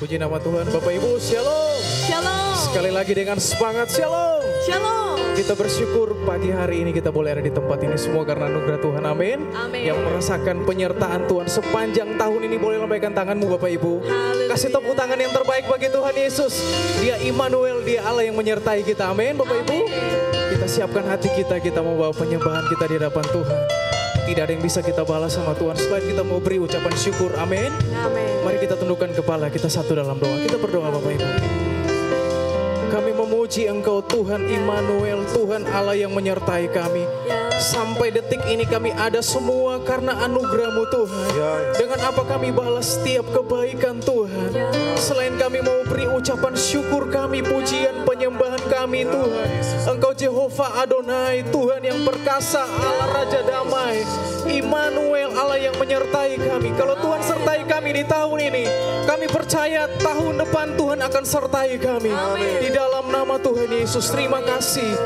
Puji nama Tuhan. Bapak Ibu, shalom. Shalom. Sekali lagi dengan semangat, shalom. Shalom. Kita bersyukur pagi hari ini kita boleh ada di tempat ini semua karena anugerah Tuhan, amin. Amin. Yang merasakan penyertaan Tuhan sepanjang tahun ini boleh lambaikan tanganmu Bapak Ibu. Haleluya. Kasih tepuk tangan yang terbaik bagi Tuhan Yesus. Dia Immanuel, dia Allah yang menyertai kita, amin Bapak Ibu. Kita siapkan hati kita, kita mau bawa penyembahan kita di hadapan Tuhan. Tidak ada yang bisa kita balas sama Tuhan selain kita mau beri ucapan syukur, amin. Amin. Mari kita tundukkan kepala, kita satu dalam doa. Kita berdoa Bapak Ibu. Kami memuji Engkau Tuhan Immanuel, Tuhan Allah yang menyertai kami. Sampai detik ini kami ada semua karena anugerah-Mu Tuhan. Dengan apa kami balas setiap kebaikan Tuhan. Selain kami mau beri ucapan syukur kami, pujian penyembahan kami Tuhan. Engkau Jehovah Adonai, Tuhan yang perkasa, Allah Raja Damai. Immanuel, Allah yang menyertai kami. Kalau Tuhan sertai kami di tahun ini, kami percaya tahun depan Tuhan akan sertai kami. Di dalam nama Tuhan Yesus, terima kasih.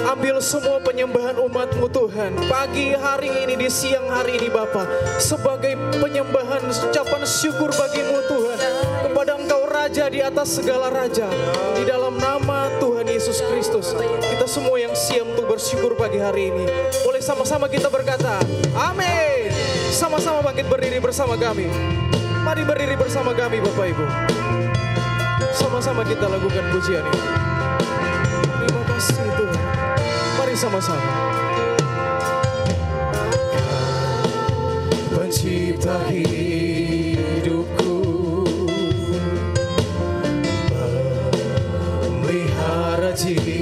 Ambil semua penyembahan umat-Mu Tuhan. Pagi hari ini, di siang hari ini Bapa, sebagai penyembahan ucapan syukur bagi-Mu Tuhan. Kepada Engkau Raja di atas segala Raja. Di dalam nama Tuhan Yesus Kristus, kita semua yang siap untuk bersyukur pagi hari ini. Boleh sama-sama kita berkata, amin. Sama-sama bangkit berdiri bersama kami. Mari berdiri bersama kami Bapak Ibu. Sama-sama kita lakukan pujian ini. Terima kasih Tuhan. Mari sama-sama. Pencipta hidupku, memelihara jiwaku,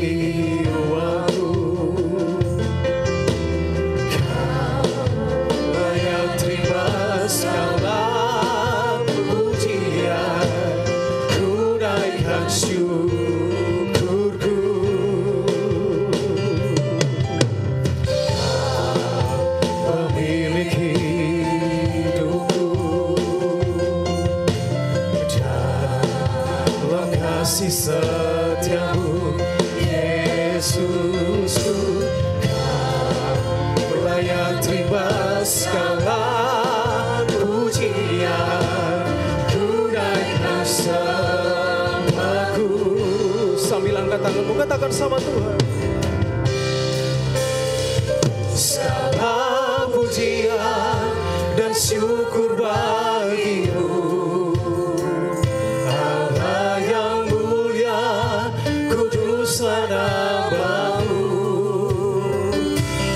Kau layak terima segala pujian, ku naikkan syukurku. Pemilik hidupku, dalam kasih setiamu Yesusku, Kau layak terima segala pujian, ku naikkan samaku. Sambil angkat tanganmu, katakan sama Tuhan. Segala pujian dan syukur bagi-Mu, Allah yang mulia, kuduslah nama-Mu.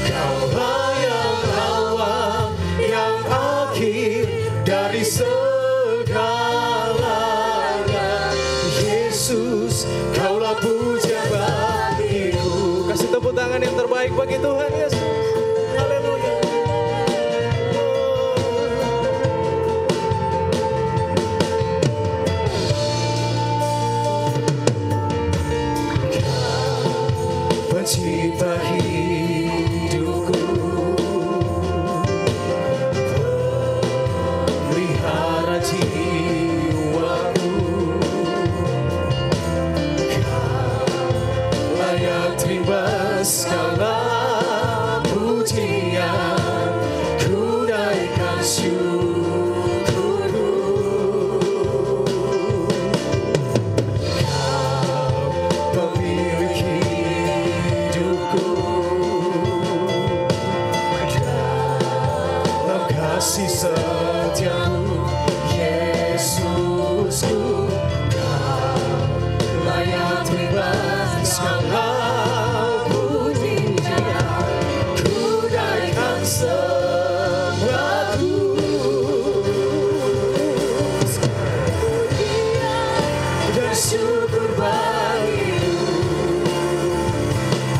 Kaulah yang awal, yang akhir dari segalanya. Yesus, Kaulah puja bagiku. Kasih tepuk tangan yang terbaik bagi Tuhan Yesus. Haleluya. Pencipta hidupku, pelihara jiwaku, Kau layak terima segala pujian, ku naikkan syukurku. Kau pemilik hidupku, dalam kasih setiamu Yesusku, Kau layak terima segala pujian, ku naikkan sembahku. Dan syukur bagi-Mu,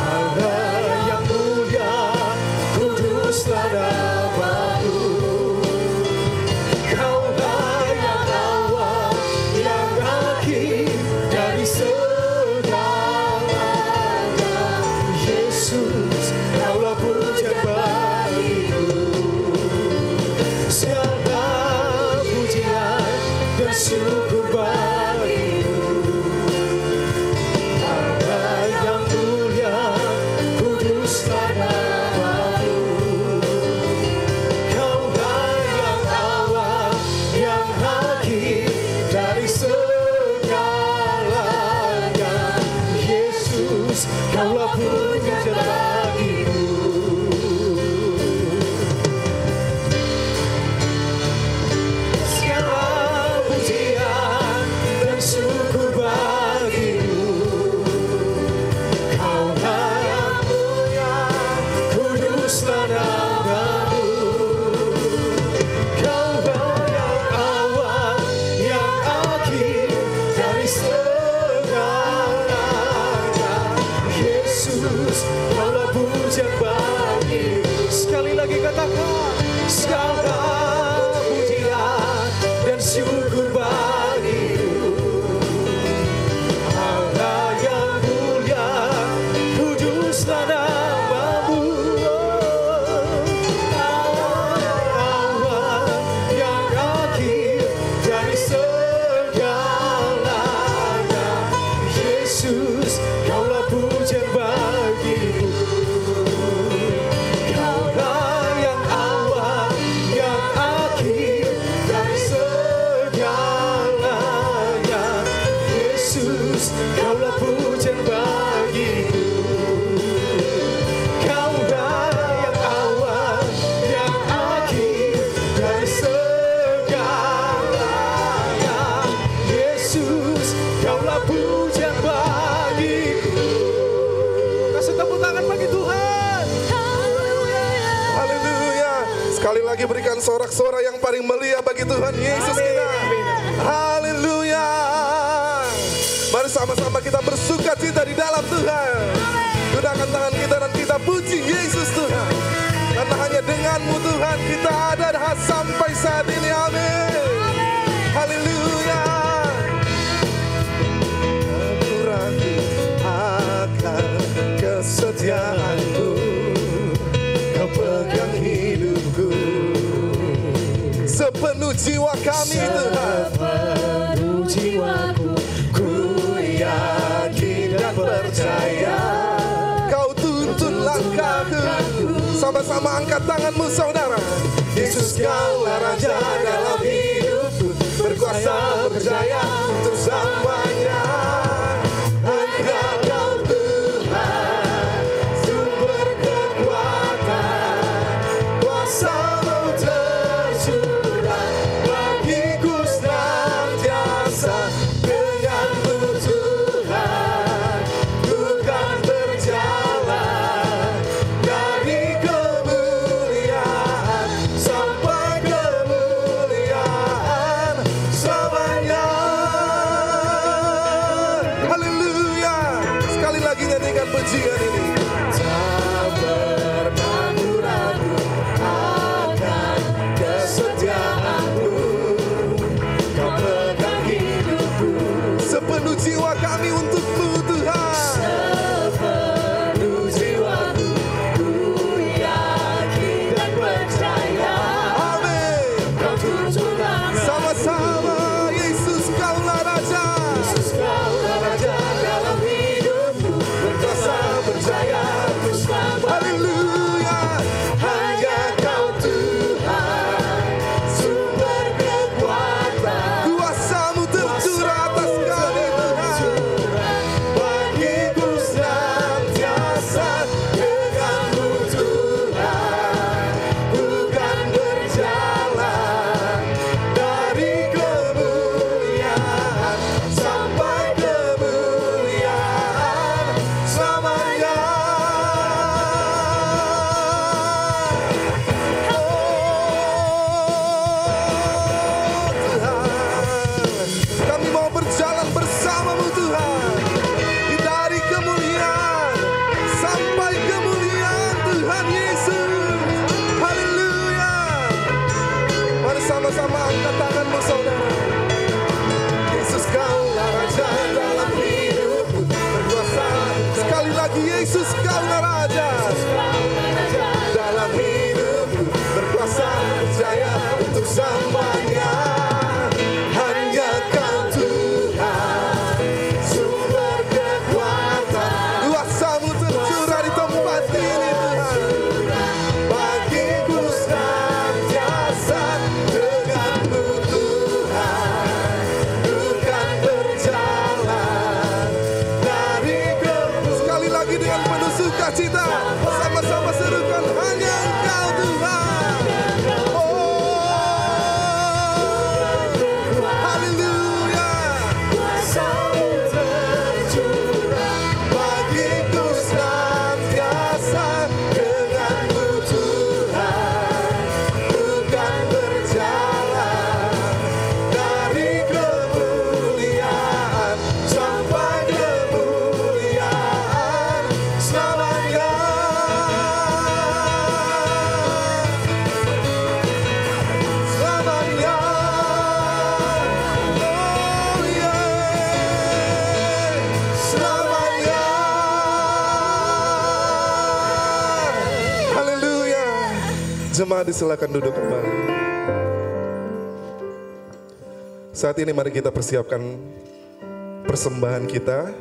Allah yang mulia, kuduslah nama-Mu. Kaulah yang awal, yang akhir dari segalanya. Yesus, Kaulah puja bagi-Ku. Segala pujian dan syukur bagi-Mu, Allah yang mulia, kuduslah nama-Mu. Kaulah yang awal, yang akhir dari segalanya. Kaulah pujian bagiku. Kaulah yang awal, yang akhir dari segalanya. Yesus, Kaulah pujian bagiku. Kasih tepuk tangan bagi Tuhan. Haleluya. Sekali lagi berikan sorak-sorai yang paling mulia bagi Tuhan Yesus kita. Haleluya. Mari sama-sama kita bersuka cita di dalam Tuhan. Gunakan tangan kita dan kita puji Yesus Tuhan. Karena hanya denganmu Tuhan kita ada sampai saat ini. Amin. Haleluya. Aku ragu akan kesetiaanmu. Kau pegang hidupku. Sepenuh jiwa kami Tuhan. Sepenuh jiwaku, ku yakin dan percaya. Kau tuntun langkahku. Sama-sama angkat tanganmu saudara. Yesus Kaulah Raja dalam hidupku. Berkuasa berjaya untuk selamanya. Engkau Tuhan, sumber kekuatan. Kuasa-Mu tercurah bagiku senantiasa. Denganmu Tuhan, ku kan berjalan dari kemuliaan sampai kemuliaan selamanya. Haleluya. Sekali lagi nyanyikan pujian ini. Tak pernah ku ragu akan kesetiaanmu. Kau pegang hidupku. Sepenuh jiwa kami untukmu Tuhan. Sepenuh jiwaku, ku yakin dan percaya. Amin. Kau tuntun langkah, Sama-sama Yesus Kaulah Raja. Yesus Kaulah Raja dalam hidupku. Berkuasa berjaya untuk selamanya. Haleluya. Hanya Kau Tuhan, sumber kekuatan. Kuasa-Mu tercurah atas kami Tuhan. Bagiku senantiasa. Denganmu Tuhan, ku kan berjalan dari kemuliaan sampai kemuliaan selamanya. Tuhan, kami mau berjalan bersama-Mu Tuhan. Dari kemuliaan sampai kemuliaan Tuhan Yesus. Haleluya. Mari sama-sama angkat tanganmu saudara. Yesus Kaulah Raja dalam hidupku. Berkuasa. Sekali lagi Yesus Kaulah Raja dalam hidupku. Berkuasa berjaya untuk selamanya. Hanya Kau Tuhan, sumber kekuatan. Kuasa-Mu tercurah di tempat ini Tuhan. Bagiku senantiasa. Denganmu Tuhan, ku kan berjalan dari kemuliaan. Sekali lagi dengan penuh sukacita, sama-sama serukan hanya Engkau Tuhan. Haleluya. Kuasa-Mu tercurah Bagiku senantiasa. Denganmu Tuhan, ku kan berjalan dari kemuliaan sampai kemuliaan selamanya. Selamanya. Oh yeah. Selamanya. Haleluya. Jemaat silakan duduk kembali. Saat ini mari kita persiapkan persembahan kita.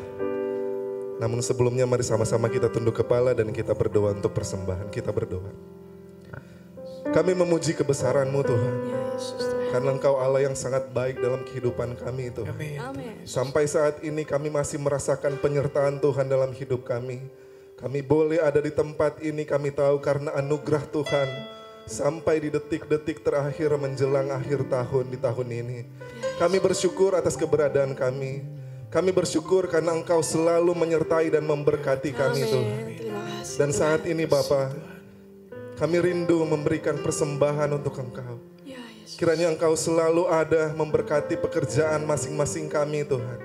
Namun sebelumnya mari sama-sama kita tunduk kepala dan kita berdoa untuk persembahan. Kita berdoa. Kami memuji kebesaran-Mu Tuhan. Ya Yesus Tuhan. Karena Engkau Allah yang sangat baik dalam kehidupan kami Tuhan. Sampai saat ini kami masih merasakan penyertaan Tuhan dalam hidup kami. Kami boleh ada di tempat ini, kami tahu karena anugerah Tuhan. Sampai di detik-detik terakhir menjelang akhir tahun di tahun ini. Kami bersyukur atas keberadaan kami. Kami bersyukur karena Engkau selalu menyertai dan memberkati kami Tuhan. Dan saat ini Bapa, kami rindu memberikan persembahan untuk Engkau. Kiranya Engkau selalu ada memberkati pekerjaan masing-masing kami Tuhan.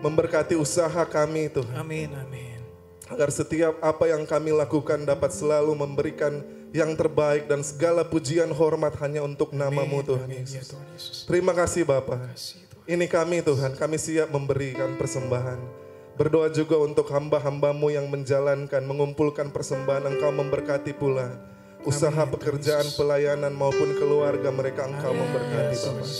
Memberkati usaha kami Tuhan. Amin, amin. Agar setiap apa yang kami lakukan dapat selalu memberikan yang terbaik dan segala pujian hormat hanya untuk nama-Mu Tuhan Yesus. Terima kasih Bapa. Ini kami Tuhan, kami siap memberikan persembahan. Berdoa juga untuk hamba-hamba-Mu yang menjalankan, mengumpulkan persembahan. Engkau memberkati pula usaha, pekerjaan, pelayanan maupun keluarga mereka. Engkau memberkati Bapak.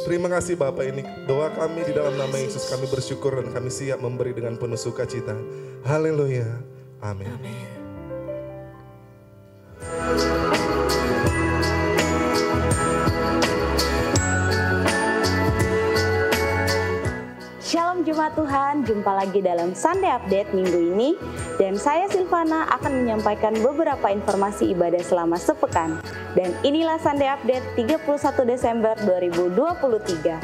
Terima kasih Bapak, ini doa kami di dalam nama Yesus. Kami bersyukur dan kami siap memberi dengan penuh sukacita. Haleluya. Amin. Shalom Jemaat Tuhan, jumpa lagi dalam Sunday Update minggu ini. Dan saya Silvana akan menyampaikan beberapa informasi ibadah selama sepekan. Dan inilah Sunday Update 31 Desember 2023.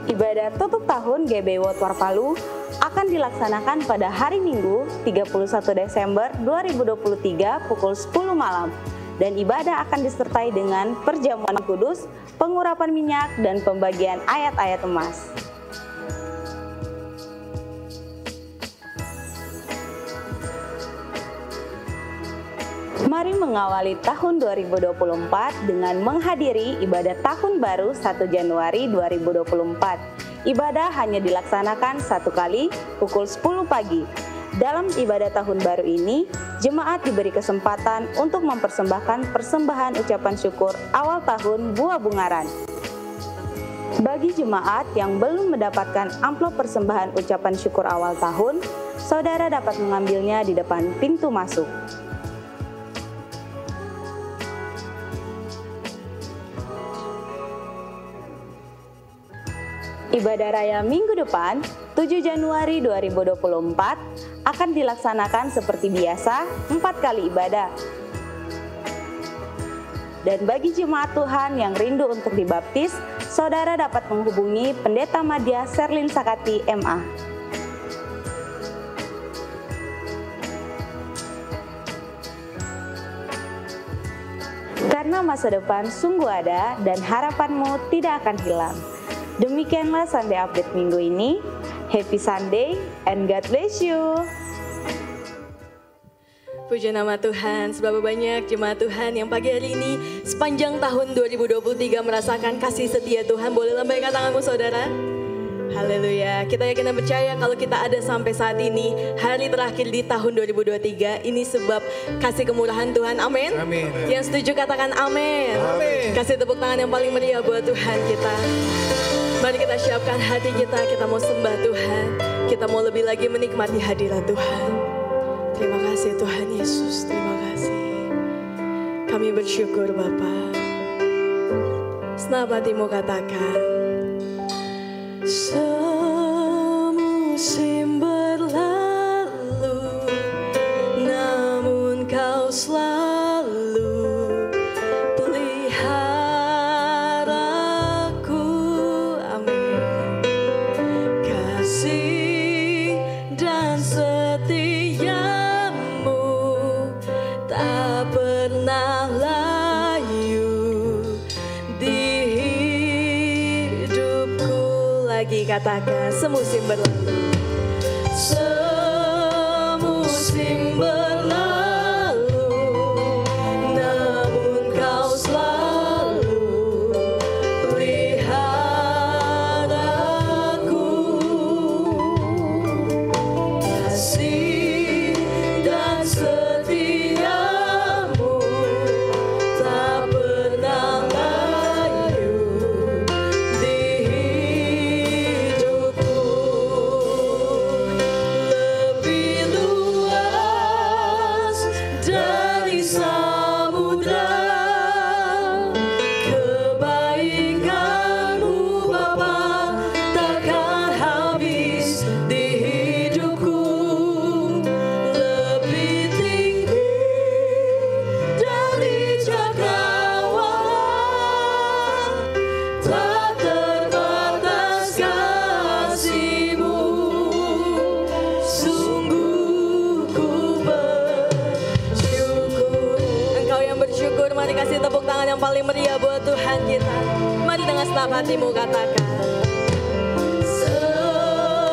Ibadah tutup tahun GB World War Palu akan dilaksanakan pada hari Minggu 31 Desember 2023 pukul 10 malam. Dan ibadah akan disertai dengan perjamuan kudus, pengurapan minyak, dan pembagian ayat-ayat emas. Mari mengawali tahun 2024 dengan menghadiri ibadah tahun baru 1 Januari 2024. Ibadah hanya dilaksanakan satu kali pukul 10 pagi. Dalam ibadah tahun baru ini, jemaat diberi kesempatan untuk mempersembahkan persembahan ucapan syukur awal tahun Buah Bungaran. Bagi jemaat yang belum mendapatkan amplop persembahan ucapan syukur awal tahun, saudara dapat mengambilnya di depan pintu masuk. Ibadah raya minggu depan, 7 Januari 2024, akan dilaksanakan seperti biasa 4 kali ibadah. Dan bagi jemaat Tuhan yang rindu untuk dibaptis, saudara dapat menghubungi Pendeta Madya Serlin Sakati MA. Karena masa depan sungguh ada dan harapanmu tidak akan hilang. Demikianlah Sunday Update minggu ini. Happy Sunday and God bless you. Puji nama Tuhan, seberapa banyak jemaat Tuhan yang pagi hari ini sepanjang tahun 2023 merasakan kasih setia Tuhan. Boleh lambaikan tanganmu saudara. Haleluya, kita yakin dan percaya kalau kita ada sampai saat ini, hari terakhir di tahun 2023, ini sebab kasih kemurahan Tuhan, amin. Amin. Yang setuju katakan amin. Amin. Kasih tepuk tangan yang paling meriah buat Tuhan kita. Mari kita siapkan hati kita mau sembah Tuhan, kita mau lebih lagi menikmati hadirat Tuhan. Terima kasih Tuhan Yesus, terima kasih. Kami bersyukur Bapa. Senap hatimu katakan, semusim berlalu, namun kau selalu peliharaku, amin. Kasih dan setiamu tak pernah layu di hidupku. Lagi katakan, semusim berlalu, semusim berlalu, namun kau selalu peliharaku. Kasih dan setiamu tak pernah layu di hidupku. Lebih luas yang paling meriah buat Tuhan kita. Mari dengan senang hatimu katakan.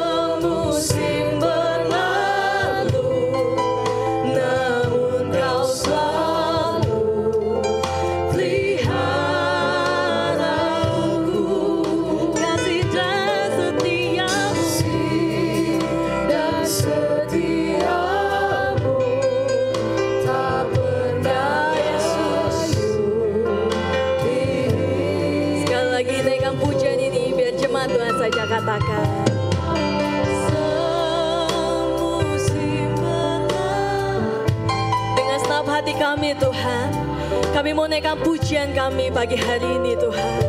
Semusim berlalu, namun kau selalu peliharaku. Kasih dan setiamu tak pernah Yesus. Sekali lagi naikkan pujian ini biar jemaat Tuhan saja katakan. Hati kami Tuhan, kami mau naikkan pujian kami pagi hari ini Tuhan.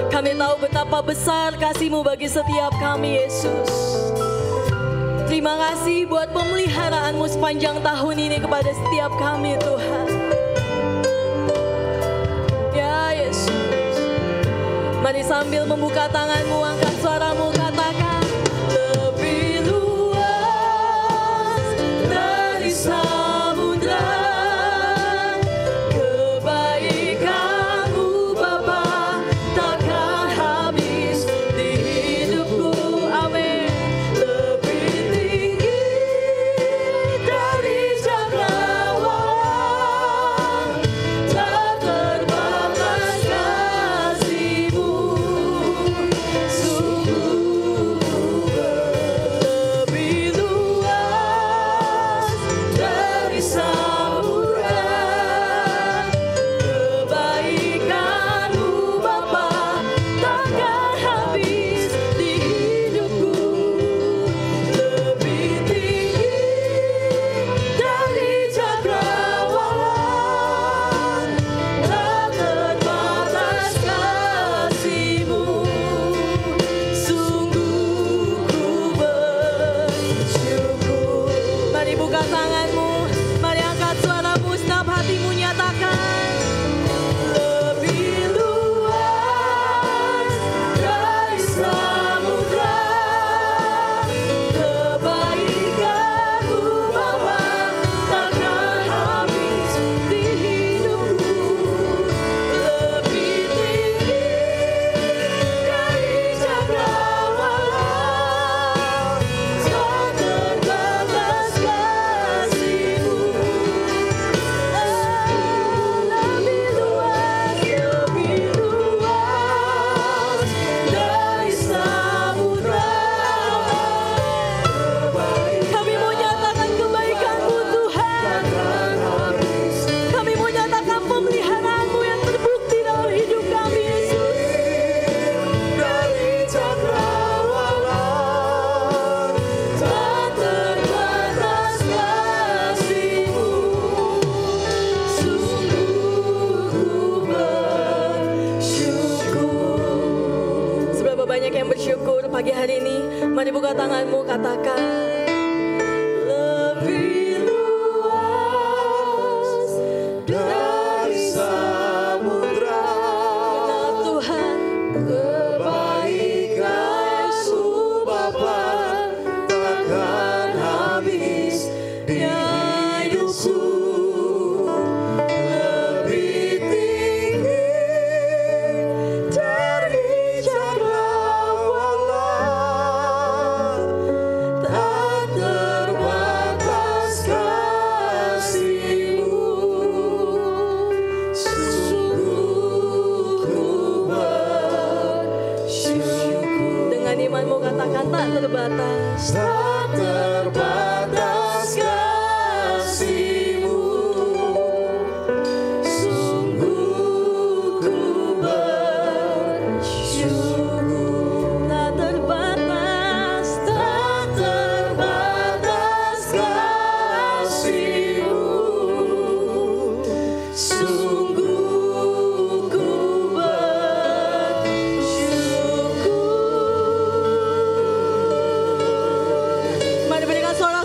Kami tahu betapa besar kasih-Mu bagi setiap kami Yesus. Terima kasih buat pemeliharaan-Mu sepanjang tahun ini kepada setiap kami Tuhan. Ya Yesus, mari sambil membuka tangan-Mu, angkat suara-Mu, katakan. Lebih luas dari pagi hari ini, mari buka tanganmu, katakan. Lebih luas dari samudra. Benar Tuhan, kebaikan-Mu Bapa takkan habis di hidupku. Lebih tinggi dari katakan tak terbatas, tak terbatas kasih-Mu. Sungguh ku bersyukur. Tak terbatas, tak terbatas kasih-Mu. Sungguh ku bersyukur. Mari berikan suara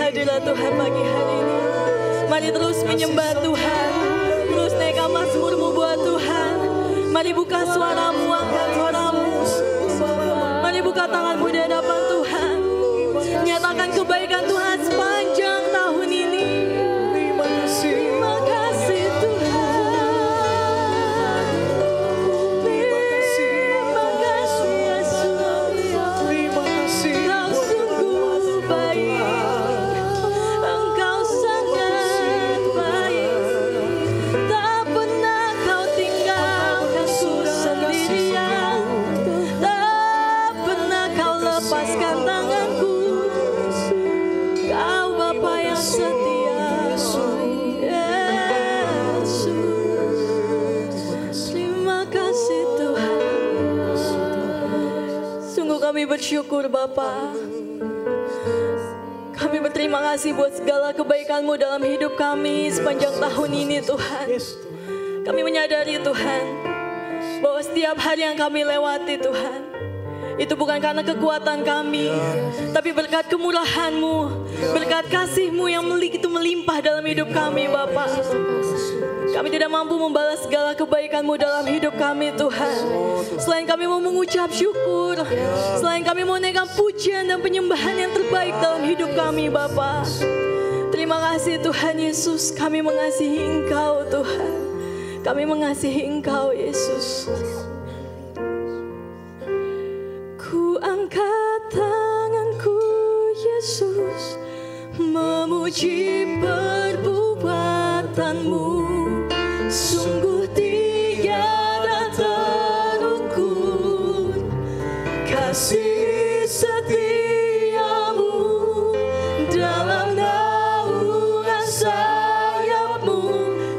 hadirat Tuhan pagi hari ini. Mari terus menyembah Tuhan, terus naikkan mazmurmu buat Tuhan. Mari buka suaramu, angkat suaramu. Mari buka tanganmu di hadapan Tuhan. Nyatakan kebaikan Tuhan sepanjang tahun ini. Terima kasih Tuhan. Terima kasih Yesus. Kau sungguh baik. Engkau sangat baik. Tak pernah kau tinggalkanku sendirian. Tak pernah kau lepaskan tanganku. Kau Bapa yang setia, Yesus. Terima kasih Tuhan. Sungguh kami bersyukur Bapa. Kami berterima kasih buat segala kebaikan-Mu dalam hidup kami sepanjang tahun ini Tuhan. Kami menyadari Tuhan bahwa setiap hari yang kami lewati Tuhan, itu bukan karena kekuatan kami, tapi berkat kemurahan-Mu, berkat kasih-Mu yang begitu melimpah dalam hidup kami Bapa. Kami tidak mampu membalas segala kebaikan-Mu dalam hidup kami Tuhan. Selain kami mau mengucap syukur, selain kami mau naikkan pujian dan penyembahan yang terbaik dalam hidup kami Bapa. Terima kasih Tuhan Yesus, kami mengasihi Engkau Tuhan. Kami mengasihi Engkau Yesus. Ku angkat tanganku Yesus, memuji perbuatan-Mu. Sungguh tiada terukur kasih setia-Mu. Dalam naungan sayap-Mu,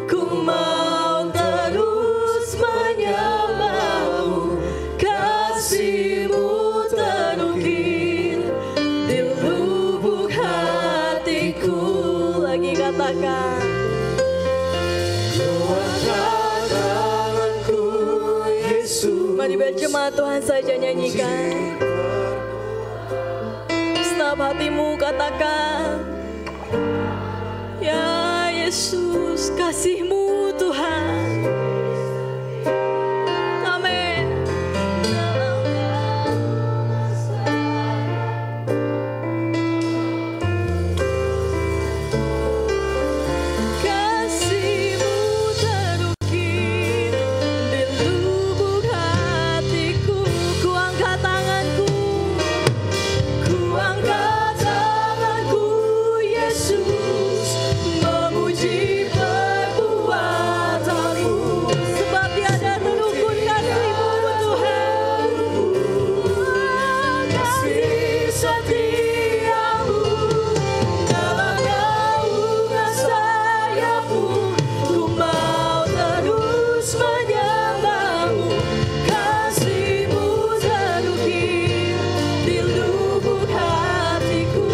ku mau terus menyembah-Mu. Kasih-Mu terukir di lubuk hatiku. Lagi katakan, mari berjemaat Tuhan saja nyanyikan. Setiap hatimu katakan, ya Yesus, kasih-Mu Tuhan. Amin. Kasih-Mu terukir di lubuk hatiku. Ku angkat tanganku, ku angkat tanganku Yesus, memuji perbuatan-Mu. Sebab tiada terukur kasih-Mu Tuhan. Kasih setia-Mu dalam naungan sayap-Mu. Ku mau terus menyembah-Mu. Kasih-Mu terukir di lubuk hatiku.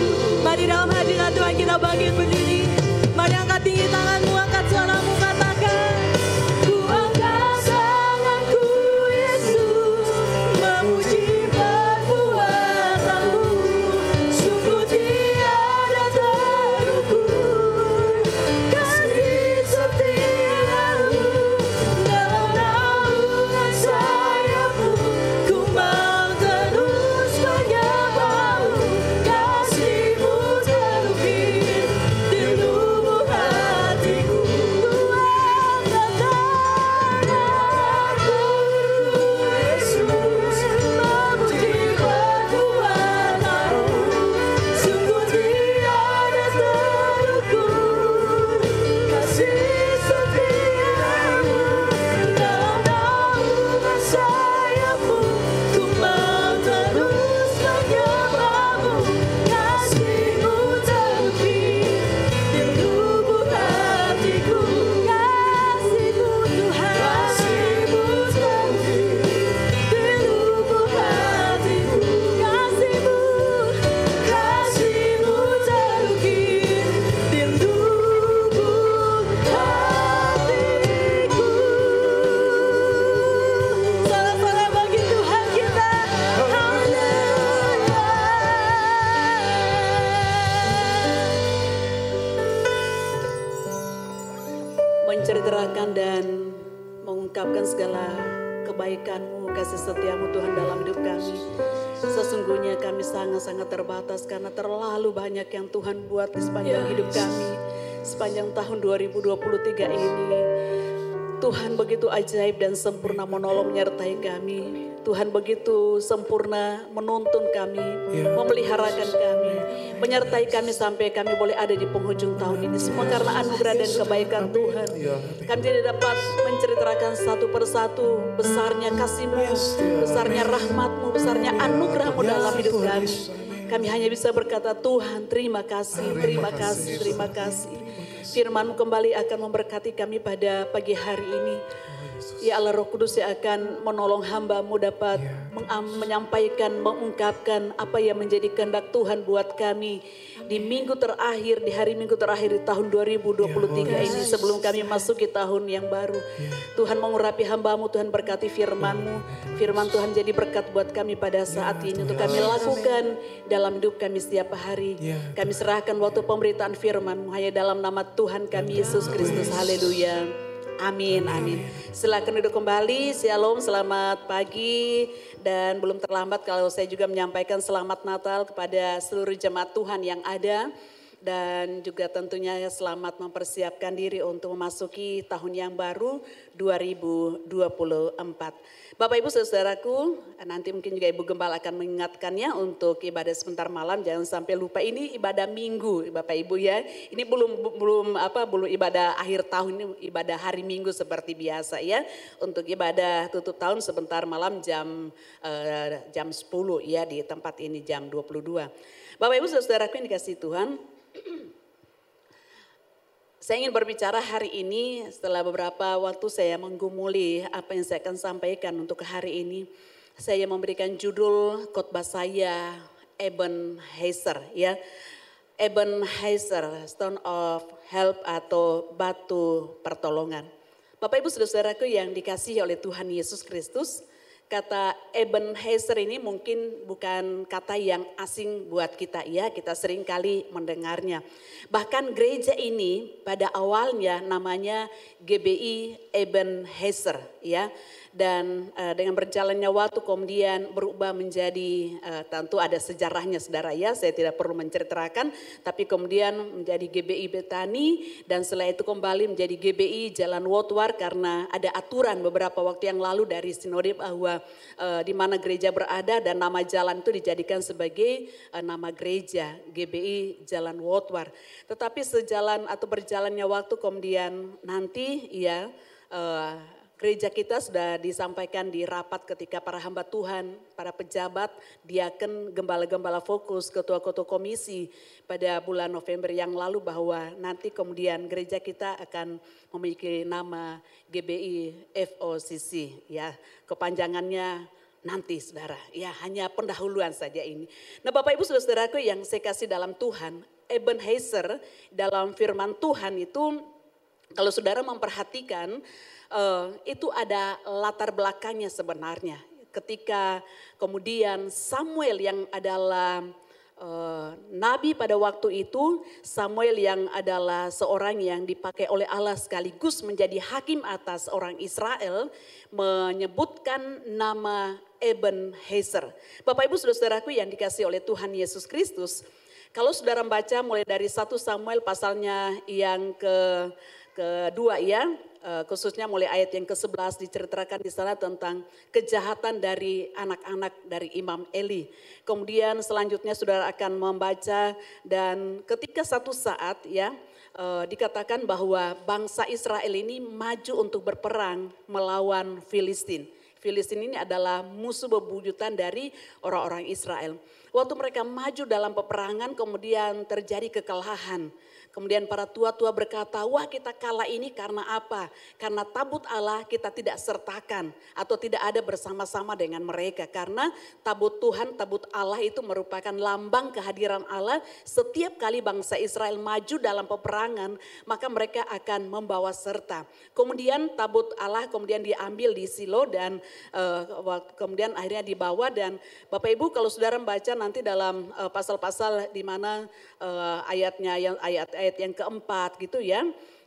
Mari dalam hadirat Tuhan kita bangkit berdiri. Mari angkat tinggi tanganmu, angkat suaramu, katakan, ku angkat tanganku Yesus, memuji perbuatan-Mu. Sungguh tiada terukur kasih setia-Mu. Dalam naungan sayap-Mu, ku mau terus menyembah-Mu. Kasih-Mu terukir di menceritakan dan mengungkapkan segala kebaikan-Mu, kasih setia-Mu Tuhan dalam hidup kami. Sesungguhnya kami sangat-sangat terbatas karena terlalu banyak yang Tuhan buat di sepanjang hidup kami. Sepanjang tahun 2023 ini, Tuhan begitu ajaib dan sempurna menolong menyertai kami. Tuhan begitu sempurna menuntun kami, memeliharakan kami, menyertai kami sampai kami boleh ada di penghujung tahun ini. Semua karena anugerah dan kebaikan Tuhan. Kami tidak dapat menceritakan satu persatu besarnya kasih-Mu, besarnya rahmat-Mu, besarnya anugerah-Mu dalam hidup kami. Kami hanya bisa berkata, Tuhan terima kasih, terima kasih, terima kasih. Firman-Mu kembali akan memberkati kami pada pagi hari ini. Ya Allah, Roh Kudus yang akan menolong hamba-Mu dapat menyampaikan, mengungkapkan apa yang menjadi kehendak Tuhan buat kami di minggu terakhir, di hari minggu terakhir di tahun 2023 ini sebelum kami masuk ke tahun yang baru. Tuhan mengurapi hamba-Mu, Tuhan berkati firman-Mu. Firman Tuhan jadi berkat buat kami pada saat ini untuk kami lakukan dalam hidup kami setiap hari. Kami serahkan waktu pemberitaan firman-Mu hanya dalam nama Tuhan kami Yesus Kristus. Haleluya. Amin, amin. Silakan duduk kembali. Shalom, selamat pagi. Dan belum terlambat kalau saya juga menyampaikan selamat Natal kepada seluruh jemaat Tuhan yang ada. Dan juga tentunya selamat mempersiapkan diri untuk memasuki tahun yang baru 2024. Bapak Ibu Saudaraku, nanti mungkin juga Ibu Gembala akan mengingatkannya untuk ibadah sebentar malam. Jangan sampai lupa, ini ibadah minggu Bapak Ibu ya. Ini belum ibadah akhir tahun, ini ibadah hari Minggu seperti biasa ya. Untuk ibadah tutup tahun sebentar malam jam 10 ya di tempat ini jam 22. Bapak Ibu Saudaraku yang dikasihi Tuhan, saya ingin berbicara hari ini setelah beberapa waktu saya menggumuli apa yang saya akan sampaikan untuk hari ini. Saya memberikan judul khotbah saya Ebenezer ya. Ebenezer, Stone of Help atau batu pertolongan. Bapak Ibu Saudaraku yang dikasihi oleh Tuhan Yesus Kristus, kata Ebenezer ini mungkin bukan kata yang asing buat kita ya, kita sering kali mendengarnya. Bahkan gereja ini pada awalnya namanya GBI Ebenezer ya. Dan dengan berjalannya waktu kemudian berubah menjadi, tentu ada sejarahnya saudara ya, saya tidak perlu menceritakan. Tapi kemudian menjadi GBI Betani dan setelah itu kembali menjadi GBI Jalan Wotwar karena ada aturan beberapa waktu yang lalu dari sinode bahwa di mana gereja berada dan nama jalan itu dijadikan sebagai nama gereja GBI Jalan Wotwar. Tetapi sejalan atau berjalannya waktu kemudian nanti ya gereja kita sudah disampaikan di rapat ketika para hamba Tuhan, para pejabat, diaken, gembala-gembala fokus, ketua-ketua komisi pada bulan November yang lalu bahwa nanti kemudian gereja kita akan memiliki nama GBI FOCC ya, kepanjangannya nanti saudara, ya hanya pendahuluan saja ini. Nah Bapak Ibu Saudaraku yang saya kasih dalam Tuhan, Ebenezer dalam firman Tuhan itu kalau saudara memperhatikan itu ada latar belakangnya sebenarnya. Ketika kemudian Samuel yang adalah nabi pada waktu itu, Samuel yang adalah seorang yang dipakai oleh Allah sekaligus menjadi hakim atas orang Israel, menyebutkan nama Ebenezer. Bapak Ibu Saudaraku yang dikasihi oleh Tuhan Yesus Kristus, kalau saudara membaca mulai dari 1 Samuel pasalnya yang kedua ya, khususnya mulai ayat yang ke-11 diceritakan di sana tentang kejahatan dari anak-anak dari Imam Eli. Kemudian selanjutnya saudara akan membaca dan ketika satu saat ya dikatakan bahwa bangsa Israel ini maju untuk berperang melawan Filistin. Filistin ini adalah musuh bebuyutan dari orang-orang Israel. Waktu mereka maju dalam peperangan kemudian terjadi kekalahan. Kemudian para tua-tua berkata, wah kita kalah ini karena apa? Karena tabut Allah kita tidak sertakan atau tidak ada bersama-sama dengan mereka. Karena tabut Tuhan, tabut Allah itu merupakan lambang kehadiran Allah. Setiap kali bangsa Israel maju dalam peperangan, maka mereka akan membawa serta. Kemudian tabut Allah kemudian diambil di Silo dan kemudian akhirnya dibawa. Dan Bapak Ibu kalau saudara membaca nanti dalam pasal-pasal di mana ayatnya yang ayat yang keempat gitu ya.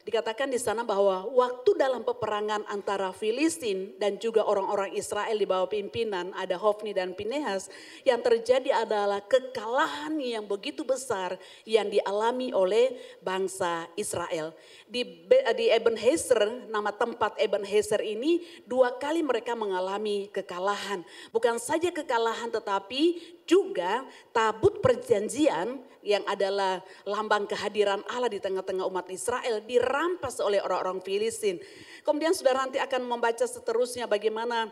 Dikatakan di sana bahwa waktu dalam peperangan antara Filistin dan juga orang-orang Israel di bawah pimpinan ada Hofni dan Pinehas, yang terjadi adalah kekalahan yang begitu besar yang dialami oleh bangsa Israel. Di Ebenezer, nama tempat Ebenezer ini 2 kali mereka mengalami kekalahan. Bukan saja kekalahan tetapi juga tabut perjanjian yang adalah lambang kehadiran Allah di tengah-tengah umat Israel dirampas oleh orang-orang Filistin. Kemudian saudara nanti akan membaca seterusnya bagaimana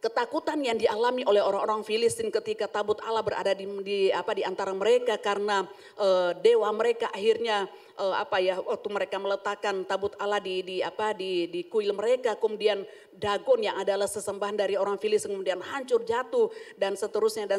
ketakutan yang dialami oleh orang-orang Filistin ketika tabut Allah berada di antara mereka karena dewa mereka akhirnya waktu mereka meletakkan tabut Allah di kuil mereka, kemudian Dagon yang adalah sesembahan dari orang Filistin kemudian hancur jatuh dan seterusnya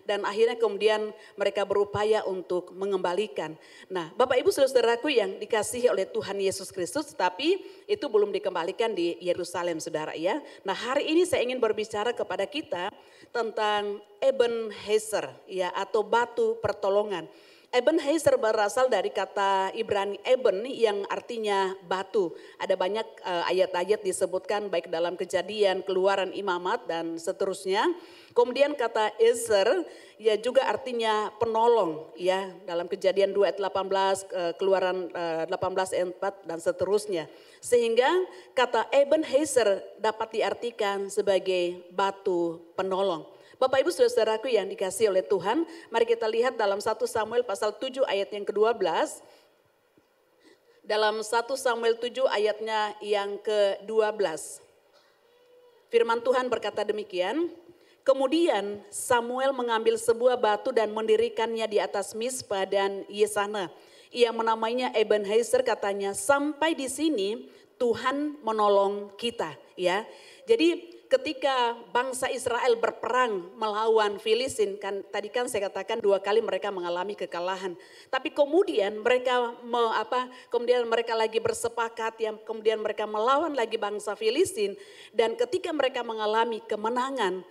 dan akhirnya kemudian mereka berupaya untuk mengembalikan. Nah, Bapak Ibu saudaraku yang dikasihi oleh Tuhan Yesus Kristus, tapi itu belum dikembalikan di Yerusalem, saudara ya. Nah, hari ini saya ingin berbicara kepada kita tentang Ebenezer ya, atau batu pertolongan. Ebenezer berasal dari kata Ibrani Eben yang artinya batu. Ada banyak ayat-ayat disebutkan baik dalam Kejadian, Keluaran, Imamat dan seterusnya. Kemudian kata Ezer ya juga artinya penolong ya, dalam Kejadian 2 ayat 18, Keluaran 18 ayat 4 dan seterusnya. Sehingga kata Ebenezer dapat diartikan sebagai batu penolong. Bapak Ibu saudaraku yang dikasihi oleh Tuhan, mari kita lihat dalam 1 Samuel pasal 7 ayat yang ke-12. Dalam 1 Samuel 7 ayatnya yang ke-12. Firman Tuhan berkata demikian, kemudian Samuel mengambil sebuah batu dan mendirikannya di atas Mispa dan Yesana. Ia menamainya Ebenezer, katanya, sampai di sini Tuhan menolong kita, ya. Jadi ketika bangsa Israel berperang melawan Filistin, tadi saya katakan 2 kali mereka mengalami kekalahan. Tapi kemudian mereka lagi bersepakat, yang kemudian mereka melawan lagi bangsa Filistin, dan ketika mereka mengalami kemenangan,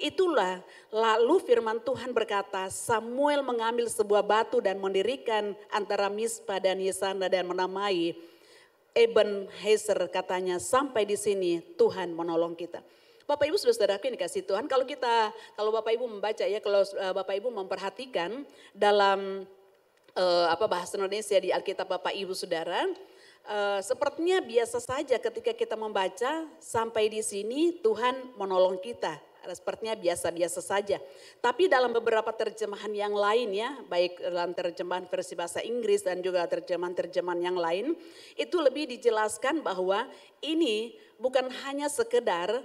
itulah lalu firman Tuhan berkata, Samuel mengambil sebuah batu dan mendirikan antara Mispa dan Yesana dan menamai Ebenezer, katanya, sampai di sini Tuhan menolong kita. Bapak Ibu saudaraku yang dikasihi Tuhan, kalau Bapak Ibu membaca ya, kalau Bapak Ibu memperhatikan dalam bahasa Indonesia di Alkitab Bapak Ibu Saudara, sepertinya biasa saja ketika kita membaca sampai di sini Tuhan menolong kita. Sepertinya biasa-biasa saja. Tapi dalam beberapa terjemahan yang lain ya, baik dalam terjemahan versi bahasa Inggris dan juga terjemahan-terjemahan yang lain, itu lebih dijelaskan bahwa ini bukan hanya sekedar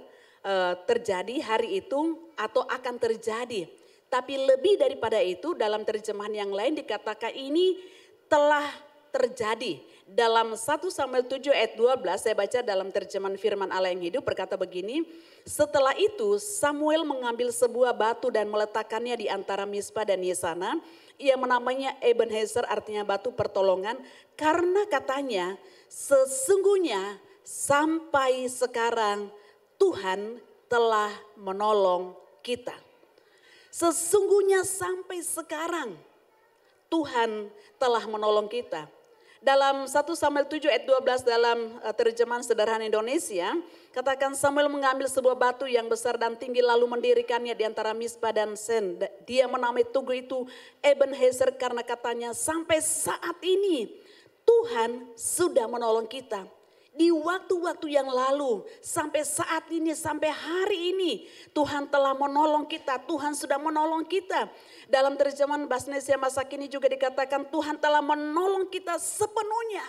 terjadi hari itu atau akan terjadi. Tapi lebih daripada itu, dalam terjemahan yang lain dikatakan ini telah terjadi. Dalam 1 Samuel 7 ayat 12 saya baca dalam terjemahan firman Allah yang hidup, berkata begini, setelah itu Samuel mengambil sebuah batu dan meletakkannya di antara Mispa dan Yesana. Ia menamainya Ebenezer, artinya batu pertolongan, karena katanya sesungguhnya sampai sekarang Tuhan telah menolong kita. Sesungguhnya sampai sekarang Tuhan telah menolong kita. Dalam 1 Samuel 7 ayat 12 dalam terjemahan sederhana Indonesia, katakan Samuel mengambil sebuah batu yang besar dan tinggi lalu mendirikannya di antara Mispa dan Sen. Dia menamai tugu itu Ebenezer karena katanya sampai saat ini Tuhan sudah menolong kita. Di waktu-waktu yang lalu, sampai saat ini, sampai hari ini, Tuhan telah menolong kita, Tuhan sudah menolong kita. Dalam terjemahan bahasa Indonesia masa kini juga dikatakan Tuhan telah menolong kita sepenuhnya.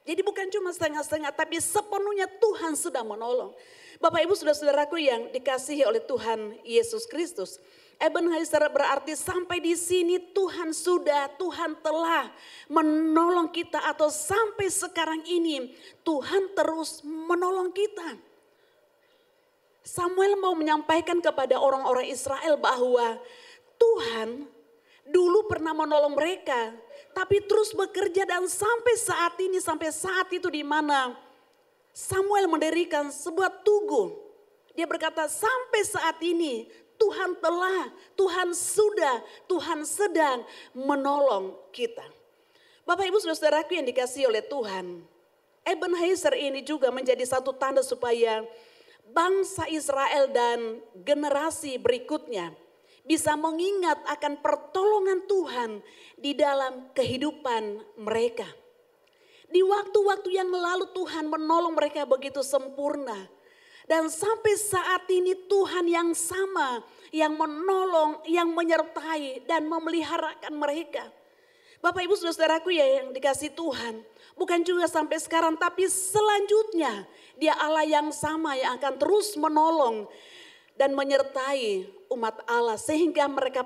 Jadi bukan cuma setengah-setengah, tapi sepenuhnya Tuhan sudah menolong. Bapak Ibu saudara-saudaraku yang dikasihi oleh Tuhan Yesus Kristus. Ebenezer berarti sampai di sini Tuhan telah menolong kita, atau sampai sekarang ini Tuhan terus menolong kita. Samuel mau menyampaikan kepada orang-orang Israel bahwa Tuhan dulu pernah menolong mereka, tapi terus bekerja, dan sampai saat ini, sampai saat itu di mana Samuel mendirikan sebuah tugu. Dia berkata sampai saat ini Tuhan telah, Tuhan sudah, Tuhan sedang menolong kita. Bapak Ibu Saudara-saudaraku yang dikasihi oleh Tuhan, Ebenezer ini juga menjadi satu tanda supaya bangsa Israel dan generasi berikutnya bisa mengingat akan pertolongan Tuhan di dalam kehidupan mereka. Di waktu-waktu yang lalu Tuhan menolong mereka begitu sempurna. Dan sampai saat ini Tuhan yang sama yang menolong, yang menyertai dan memeliharakan mereka. Bapak Ibu Saudara-saudaraku ya yang dikasih Tuhan. Bukan juga sampai sekarang tapi selanjutnya Dia Allah yang sama yang akan terus menolong dan menyertai umat Allah sehingga mereka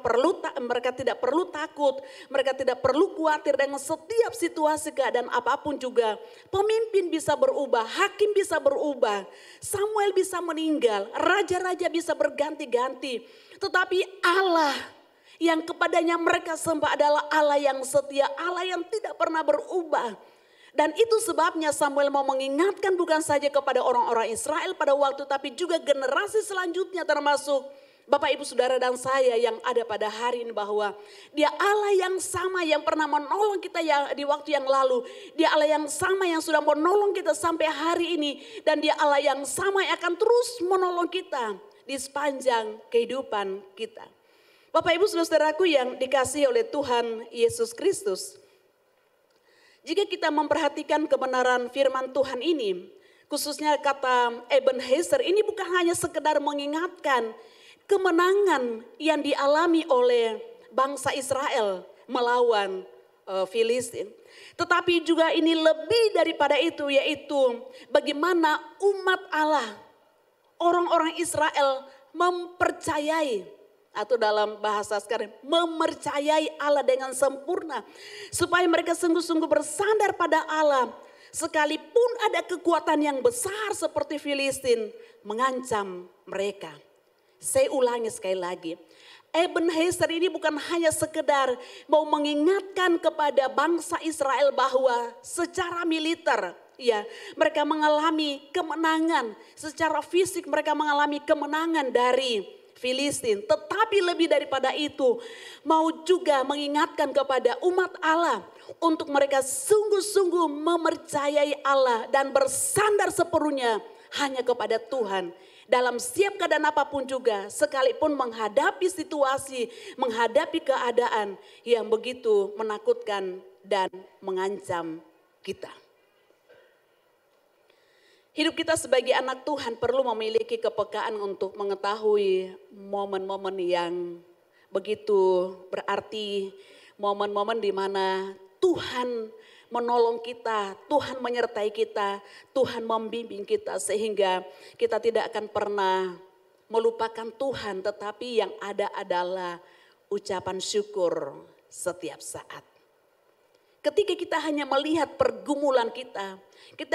tidak perlu takut, mereka tidak perlu khawatir dengan setiap situasi keadaan apapun juga. Pemimpin bisa berubah, hakim bisa berubah, Samuel bisa meninggal, raja-raja bisa berganti-ganti. Tetapi Allah yang kepadanya mereka sembah adalah Allah yang setia, Allah yang tidak pernah berubah. Dan itu sebabnya Samuel mau mengingatkan bukan saja kepada orang-orang Israel pada waktu tapi juga generasi selanjutnya termasuk Bapak Ibu Saudara dan saya yang ada pada hari ini bahwa Dia Allah yang sama yang pernah menolong kita di waktu yang lalu. Dia Allah yang sama yang sudah menolong kita sampai hari ini. Dan Dia Allah yang sama yang akan terus menolong kita di sepanjang kehidupan kita. Bapak Ibu Saudaraku yang dikasihi oleh Tuhan Yesus Kristus. Jika kita memperhatikan kebenaran firman Tuhan ini, khususnya kata Ebenezer ini bukan hanya sekedar mengingatkan kemenangan yang dialami oleh bangsa Israel melawan Filistin. Tetapi juga ini lebih daripada itu yaitu bagaimana umat Allah, orang-orang Israel mempercayai atau dalam bahasa sekarang mempercayai Allah dengan sempurna. Supaya mereka sungguh-sungguh bersandar pada Allah. Sekalipun ada kekuatan yang besar seperti Filistin mengancam mereka. Saya ulangi sekali lagi. Ebenezer ini bukan hanya sekedar mau mengingatkan kepada bangsa Israel bahwa secara militer ya, mereka mengalami kemenangan. Secara fisik mereka mengalami kemenangan dari Filistin. Tetapi lebih daripada itu mau juga mengingatkan kepada umat Allah untuk mereka sungguh-sungguh mempercayai Allah dan bersandar sepenuhnya hanya kepada Tuhan. Dalam setiap keadaan apapun juga sekalipun menghadapi situasi, menghadapi keadaan yang begitu menakutkan dan mengancam kita. Hidup kita sebagai anak Tuhan perlu memiliki kepekaan untuk mengetahui momen-momen yang begitu berarti. Momen-momen di mana Tuhan menolong kita, Tuhan menyertai kita, Tuhan membimbing kita. Sehingga kita tidak akan pernah melupakan Tuhan. Tetapi yang ada adalah ucapan syukur setiap saat. Ketika kita hanya melihat pergumulan kita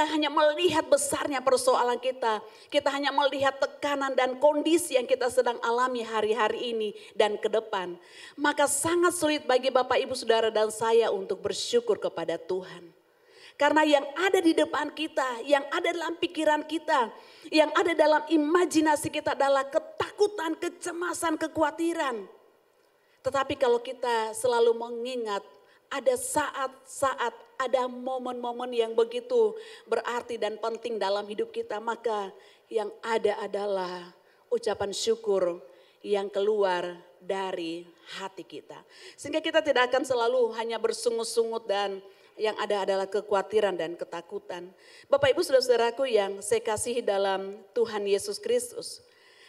hanya melihat besarnya persoalan kita hanya melihat tekanan dan kondisi yang kita sedang alami hari-hari ini dan ke depan. Maka sangat sulit bagi Bapak Ibu Saudara dan saya untuk bersyukur kepada Tuhan. Karena yang ada di depan kita, yang ada dalam pikiran kita, yang ada dalam imajinasi kita adalah ketakutan, kecemasan, kekhawatiran. Tetapi kalau kita selalu mengingat ada saat-saat, ada momen-momen yang begitu berarti dan penting dalam hidup kita. Maka yang ada adalah ucapan syukur yang keluar dari hati kita. Sehingga kita tidak akan selalu hanya bersungut-sungut dan yang ada adalah kekhawatiran dan ketakutan. Bapak Ibu Saudara-saudaraku yang saya kasihi dalam Tuhan Yesus Kristus.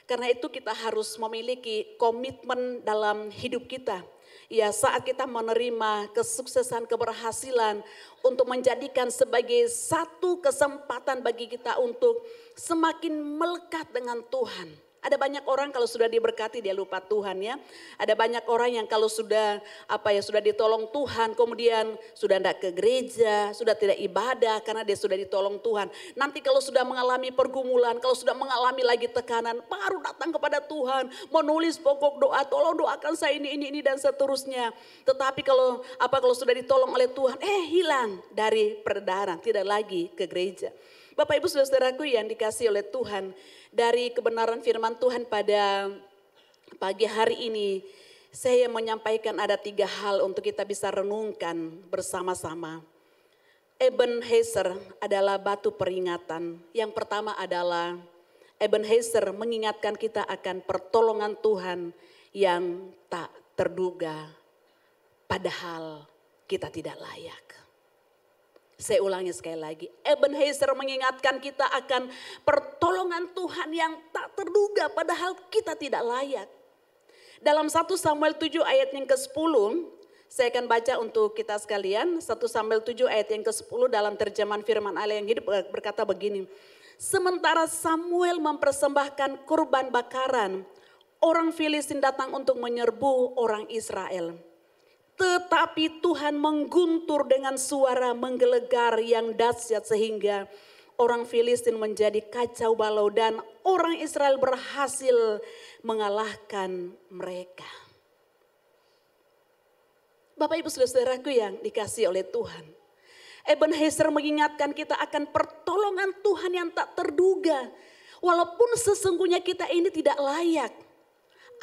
Karena itu kita harus memiliki komitmen dalam hidup kita. Ya, saat kita menerima kesuksesan, keberhasilan untuk menjadikan sebagai satu kesempatan bagi kita untuk semakin melekat dengan Tuhan. Ada banyak orang kalau sudah diberkati dia lupa Tuhan ya. Ada banyak orang yang kalau sudah sudah ditolong Tuhan kemudian sudah tidak ke gereja, sudah tidak ibadah karena dia sudah ditolong Tuhan. Nanti kalau sudah mengalami pergumulan, kalau sudah mengalami lagi tekanan, baru datang kepada Tuhan, menulis pokok doa, tolong doakan saya ini dan seterusnya. Tetapi kalau sudah ditolong oleh Tuhan, hilang dari peredaran, tidak lagi ke gereja. Bapak Ibu Saudara-saudaraku yang dikasihi oleh Tuhan, dari kebenaran firman Tuhan pada pagi hari ini saya menyampaikan ada 3 hal untuk kita bisa renungkan bersama-sama. Ebenezer adalah batu peringatan. Yang pertama adalah Ebenezer mengingatkan kita akan pertolongan Tuhan yang tak terduga, padahal kita tidak layak. Saya ulangi sekali lagi, Ebenezer mengingatkan kita akan pertolongan Tuhan yang tak terduga, padahal kita tidak layak. Dalam 1 Samuel 7 ayat yang ke-10, saya akan baca untuk kita sekalian. 1 Samuel 7 ayat yang ke-10 dalam terjemahan firman Allah yang hidup berkata begini. Sementara Samuel mempersembahkan kurban bakaran, orang Filistin datang untuk menyerbu orang Israel. Tetapi Tuhan mengguntur dengan suara menggelegar yang dahsyat sehingga orang Filistin menjadi kacau balau dan orang Israel berhasil mengalahkan mereka. Bapak Ibu saudara-saudaraku yang dikasihi oleh Tuhan. Ebenezer mengingatkan kita akan pertolongan Tuhan yang tak terduga. Walaupun sesungguhnya kita ini tidak layak.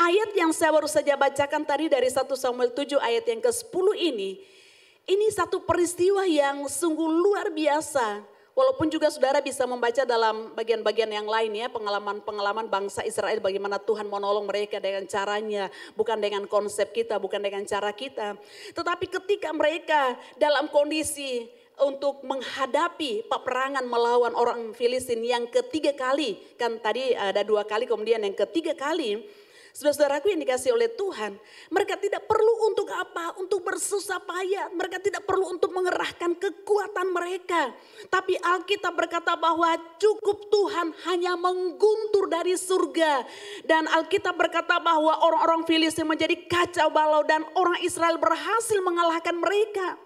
Ayat yang saya baru saja bacakan tadi dari 1 Samuel 7 ayat yang ke-10 ini satu peristiwa yang sungguh luar biasa. Walaupun juga saudara bisa membaca dalam bagian-bagian yang lain ya, pengalaman-pengalaman bangsa Israel bagaimana Tuhan menolong mereka dengan caranya, bukan dengan konsep kita, bukan dengan cara kita. Tetapi ketika mereka dalam kondisi untuk menghadapi peperangan melawan orang Filistin yang ketiga kali, kan tadi ada 2 kali kemudian yang ketiga kali, saudara-saudaraku yang dikasih oleh Tuhan, mereka tidak perlu untuk apa? Untuk bersusah payah. Mereka tidak perlu untuk mengerahkan kekuatan mereka. Tapi Alkitab berkata bahwa cukup Tuhan hanya mengguntur dari surga. Dan Alkitab berkata bahwa orang-orang Filistin menjadi kacau balau dan orang Israel berhasil mengalahkan mereka.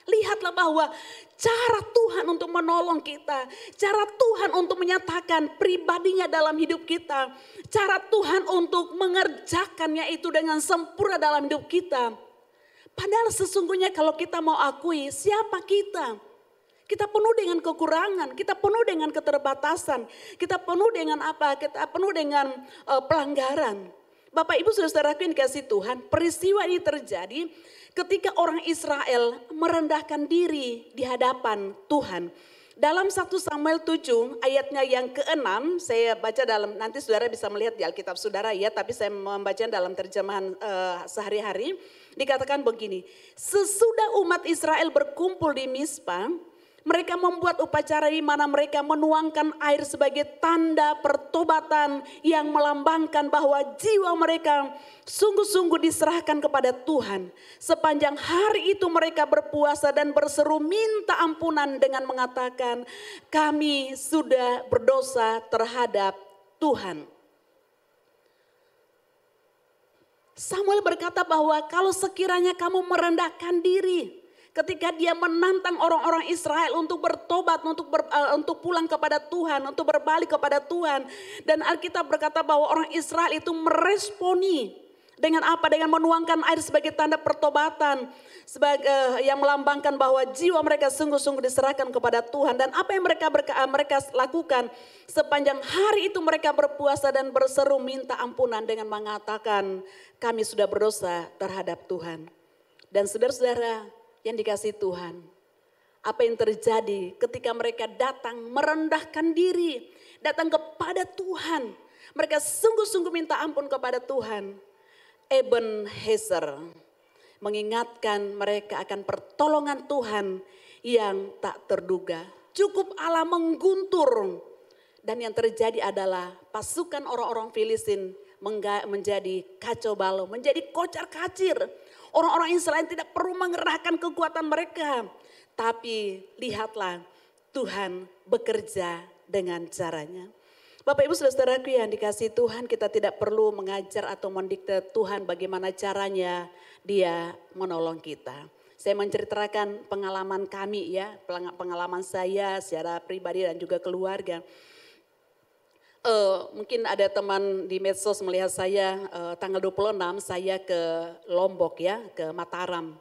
Lihatlah bahwa cara Tuhan untuk menolong kita, cara Tuhan untuk menyatakan pribadinya dalam hidup kita, cara Tuhan untuk mengerjakannya itu dengan sempurna dalam hidup kita. Padahal sesungguhnya kalau kita mau akui siapa kita? Kita penuh dengan kekurangan, kita penuh dengan keterbatasan, kita penuh dengan apa? Kita penuh dengan pelanggaran. Bapak Ibu saudara-saudaraku yang dikasih Tuhan, peristiwa ini terjadi ketika orang Israel merendahkan diri di hadapan Tuhan. Dalam 1 Samuel 7 ayatnya yang ke-6, saya baca dalam, nanti saudara bisa melihat di Alkitab saudara ya, tapi saya membaca dalam terjemahan sehari-hari. Dikatakan begini, sesudah umat Israel berkumpul di Mispa, mereka membuat upacara di mana mereka menuangkan air sebagai tanda pertobatan yang melambangkan bahwa jiwa mereka sungguh-sungguh diserahkan kepada Tuhan. Sepanjang hari itu mereka berpuasa dan berseru minta ampunan dengan mengatakan, kami sudah berdosa terhadap Tuhan. Samuel berkata bahwa kalau sekiranya kamu merendahkan diri, ketika dia menantang orang-orang Israel untuk bertobat, untuk pulang kepada Tuhan, untuk berbalik kepada Tuhan. Dan Alkitab berkata bahwa orang Israel itu meresponi dengan apa? Dengan menuangkan air sebagai tanda pertobatan. Yang melambangkan bahwa jiwa mereka sungguh-sungguh diserahkan kepada Tuhan. Dan apa yang mereka lakukan? Sepanjang hari itu mereka berpuasa dan berseru minta ampunan dengan mengatakan, kami sudah berdosa terhadap Tuhan. Dan saudara-saudara yang dikasih Tuhan, apa yang terjadi ketika mereka datang merendahkan diri, datang kepada Tuhan. Mereka sungguh-sungguh minta ampun kepada Tuhan. Ebenezer mengingatkan mereka akan pertolongan Tuhan yang tak terduga. Cukup Allah mengguntur. Dan yang terjadi adalah pasukan orang-orang Filistin menjadi kacau balau, menjadi kocar kacir. Orang-orang Israel tidak perlu mengerahkan kekuatan mereka. Tapi lihatlah Tuhan bekerja dengan caranya. Bapak Ibu saudara-saudaraku yang dikasihi Tuhan, kita tidak perlu mengajar atau mendikte Tuhan bagaimana caranya dia menolong kita. Saya menceritakan pengalaman kami ya, pengalaman saya secara pribadi dan juga keluarga. Mungkin ada teman di medsos melihat saya tanggal 26 saya ke Lombok ya, ke Mataram.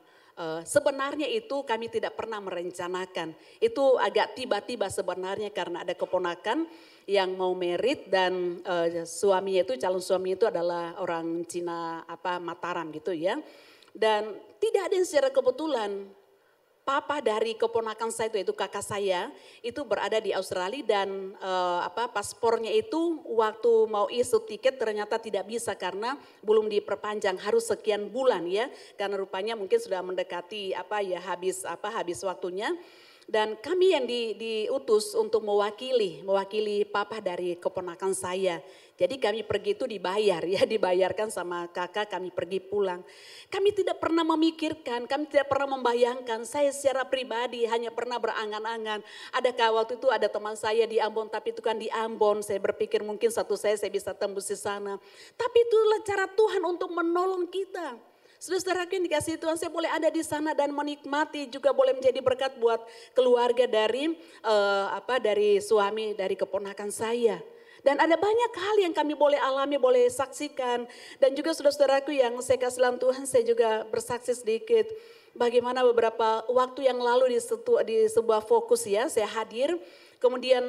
sebenarnya itu kami tidak pernah merencanakan. Itu agak tiba-tiba sebenarnya karena ada keponakan yang mau merit dan suaminya itu, calon suami itu adalah orang Cina Mataram gitu ya. Dan tidak ada yang secara kebetulan. Papa dari keponakan saya itu kakak saya itu berada di Australia dan paspornya itu waktu mau isu tiket ternyata tidak bisa karena belum diperpanjang, harus sekian bulan ya, karena rupanya mungkin sudah mendekati habis waktunya. Dan kami yang diutus untuk mewakili papa dari keponakan saya. Jadi kami pergi itu dibayar ya, dibayarkan sama kakak, kami pergi pulang. Kami tidak pernah memikirkan, kami tidak pernah membayangkan, saya secara pribadi hanya pernah berangan-angan. Adakah waktu itu ada teman saya di Ambon, tapi itu kan di Ambon, saya berpikir mungkin satu saya bisa tembus di sana. Tapi itulah cara Tuhan untuk menolong kita. Saudara-saudaraku yang dikasihi Tuhan, saya boleh ada di sana dan menikmati, juga boleh menjadi berkat buat keluarga dari suami, dari keponakan saya. Dan ada banyak hal yang kami boleh alami, boleh saksikan. Dan juga saudara-saudaraku yang saya kasih dalam Tuhan, saya juga bersaksi sedikit. Bagaimana beberapa waktu yang lalu di sebuah fokus ya, saya hadir. Kemudian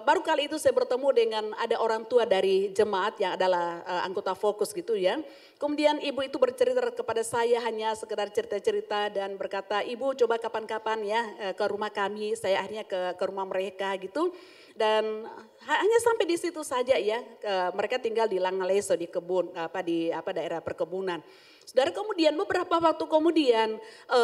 baru kali itu saya bertemu dengan ada orang tua dari jemaat yang adalah anggota fokus gitu ya. Kemudian ibu itu bercerita kepada saya, hanya sekedar cerita-cerita dan berkata, ibu coba kapan-kapan ya ke rumah kami. Saya akhirnya ke rumah mereka gitu. Dan hanya sampai di situ saja ya, mereka tinggal di Langaleso di kebun, di daerah perkebunan. Saudara, kemudian beberapa waktu kemudian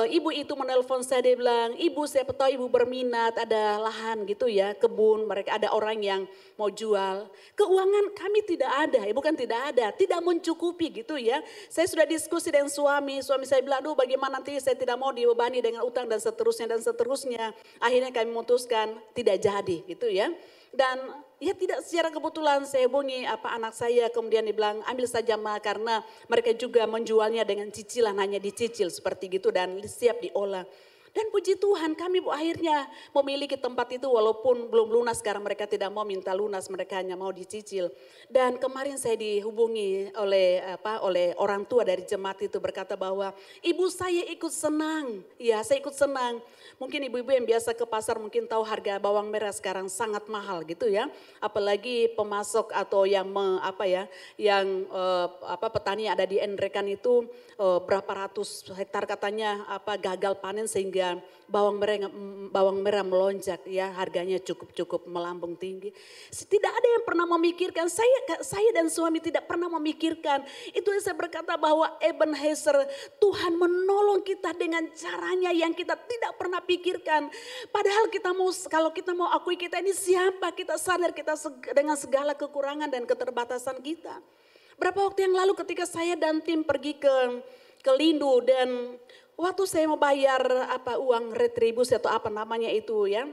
ibu itu menelpon saya, dia bilang, ibu saya tahu ibu berminat ada lahan gitu ya, kebun, mereka ada orang yang mau jual. Keuangan kami tidak ada, bukan tidak ada, tidak mencukupi gitu ya. Saya sudah diskusi dengan suami saya bilang, aduh bagaimana nanti saya tidak mau dibebani dengan utang dan seterusnya. Akhirnya kami memutuskan tidak jadi gitu ya. Dan ya tidak secara kebetulan saya hubungi anak saya, kemudian dibilang ambil saja Ma, karena mereka juga menjualnya dengan cicilan, hanya dicicil seperti gitu dan siap diolah. Dan puji Tuhan kami akhirnya memiliki tempat itu walaupun belum lunas, karena mereka tidak mau minta lunas, mereka hanya mau dicicil. Dan kemarin saya dihubungi oleh orang tua dari jemaat itu berkata bahwa ibu saya ikut senang, ya saya ikut senang. Mungkin ibu-ibu yang biasa ke pasar mungkin tahu harga bawang merah sekarang sangat mahal gitu ya. Apalagi pemasok atau yang petani yang ada di Enrekan itu berapa ratus hektar katanya gagal panen sehingga bawang merah melonjak ya, harganya cukup melambung tinggi. Tidak ada yang pernah memikirkan, saya dan suami tidak pernah memikirkan. Itu yang saya berkata bahwa Ebenezer, Tuhan menolong kita dengan caranya yang kita tidak pernah pikirkan. Padahal kalau kita mau akui kita ini siapa, kita sadar kita dengan segala kekurangan dan keterbatasan kita. Berapa waktu yang lalu ketika saya dan tim pergi ke Lindu dan waktu saya mau bayar uang retribusi atau apa namanya itu ya.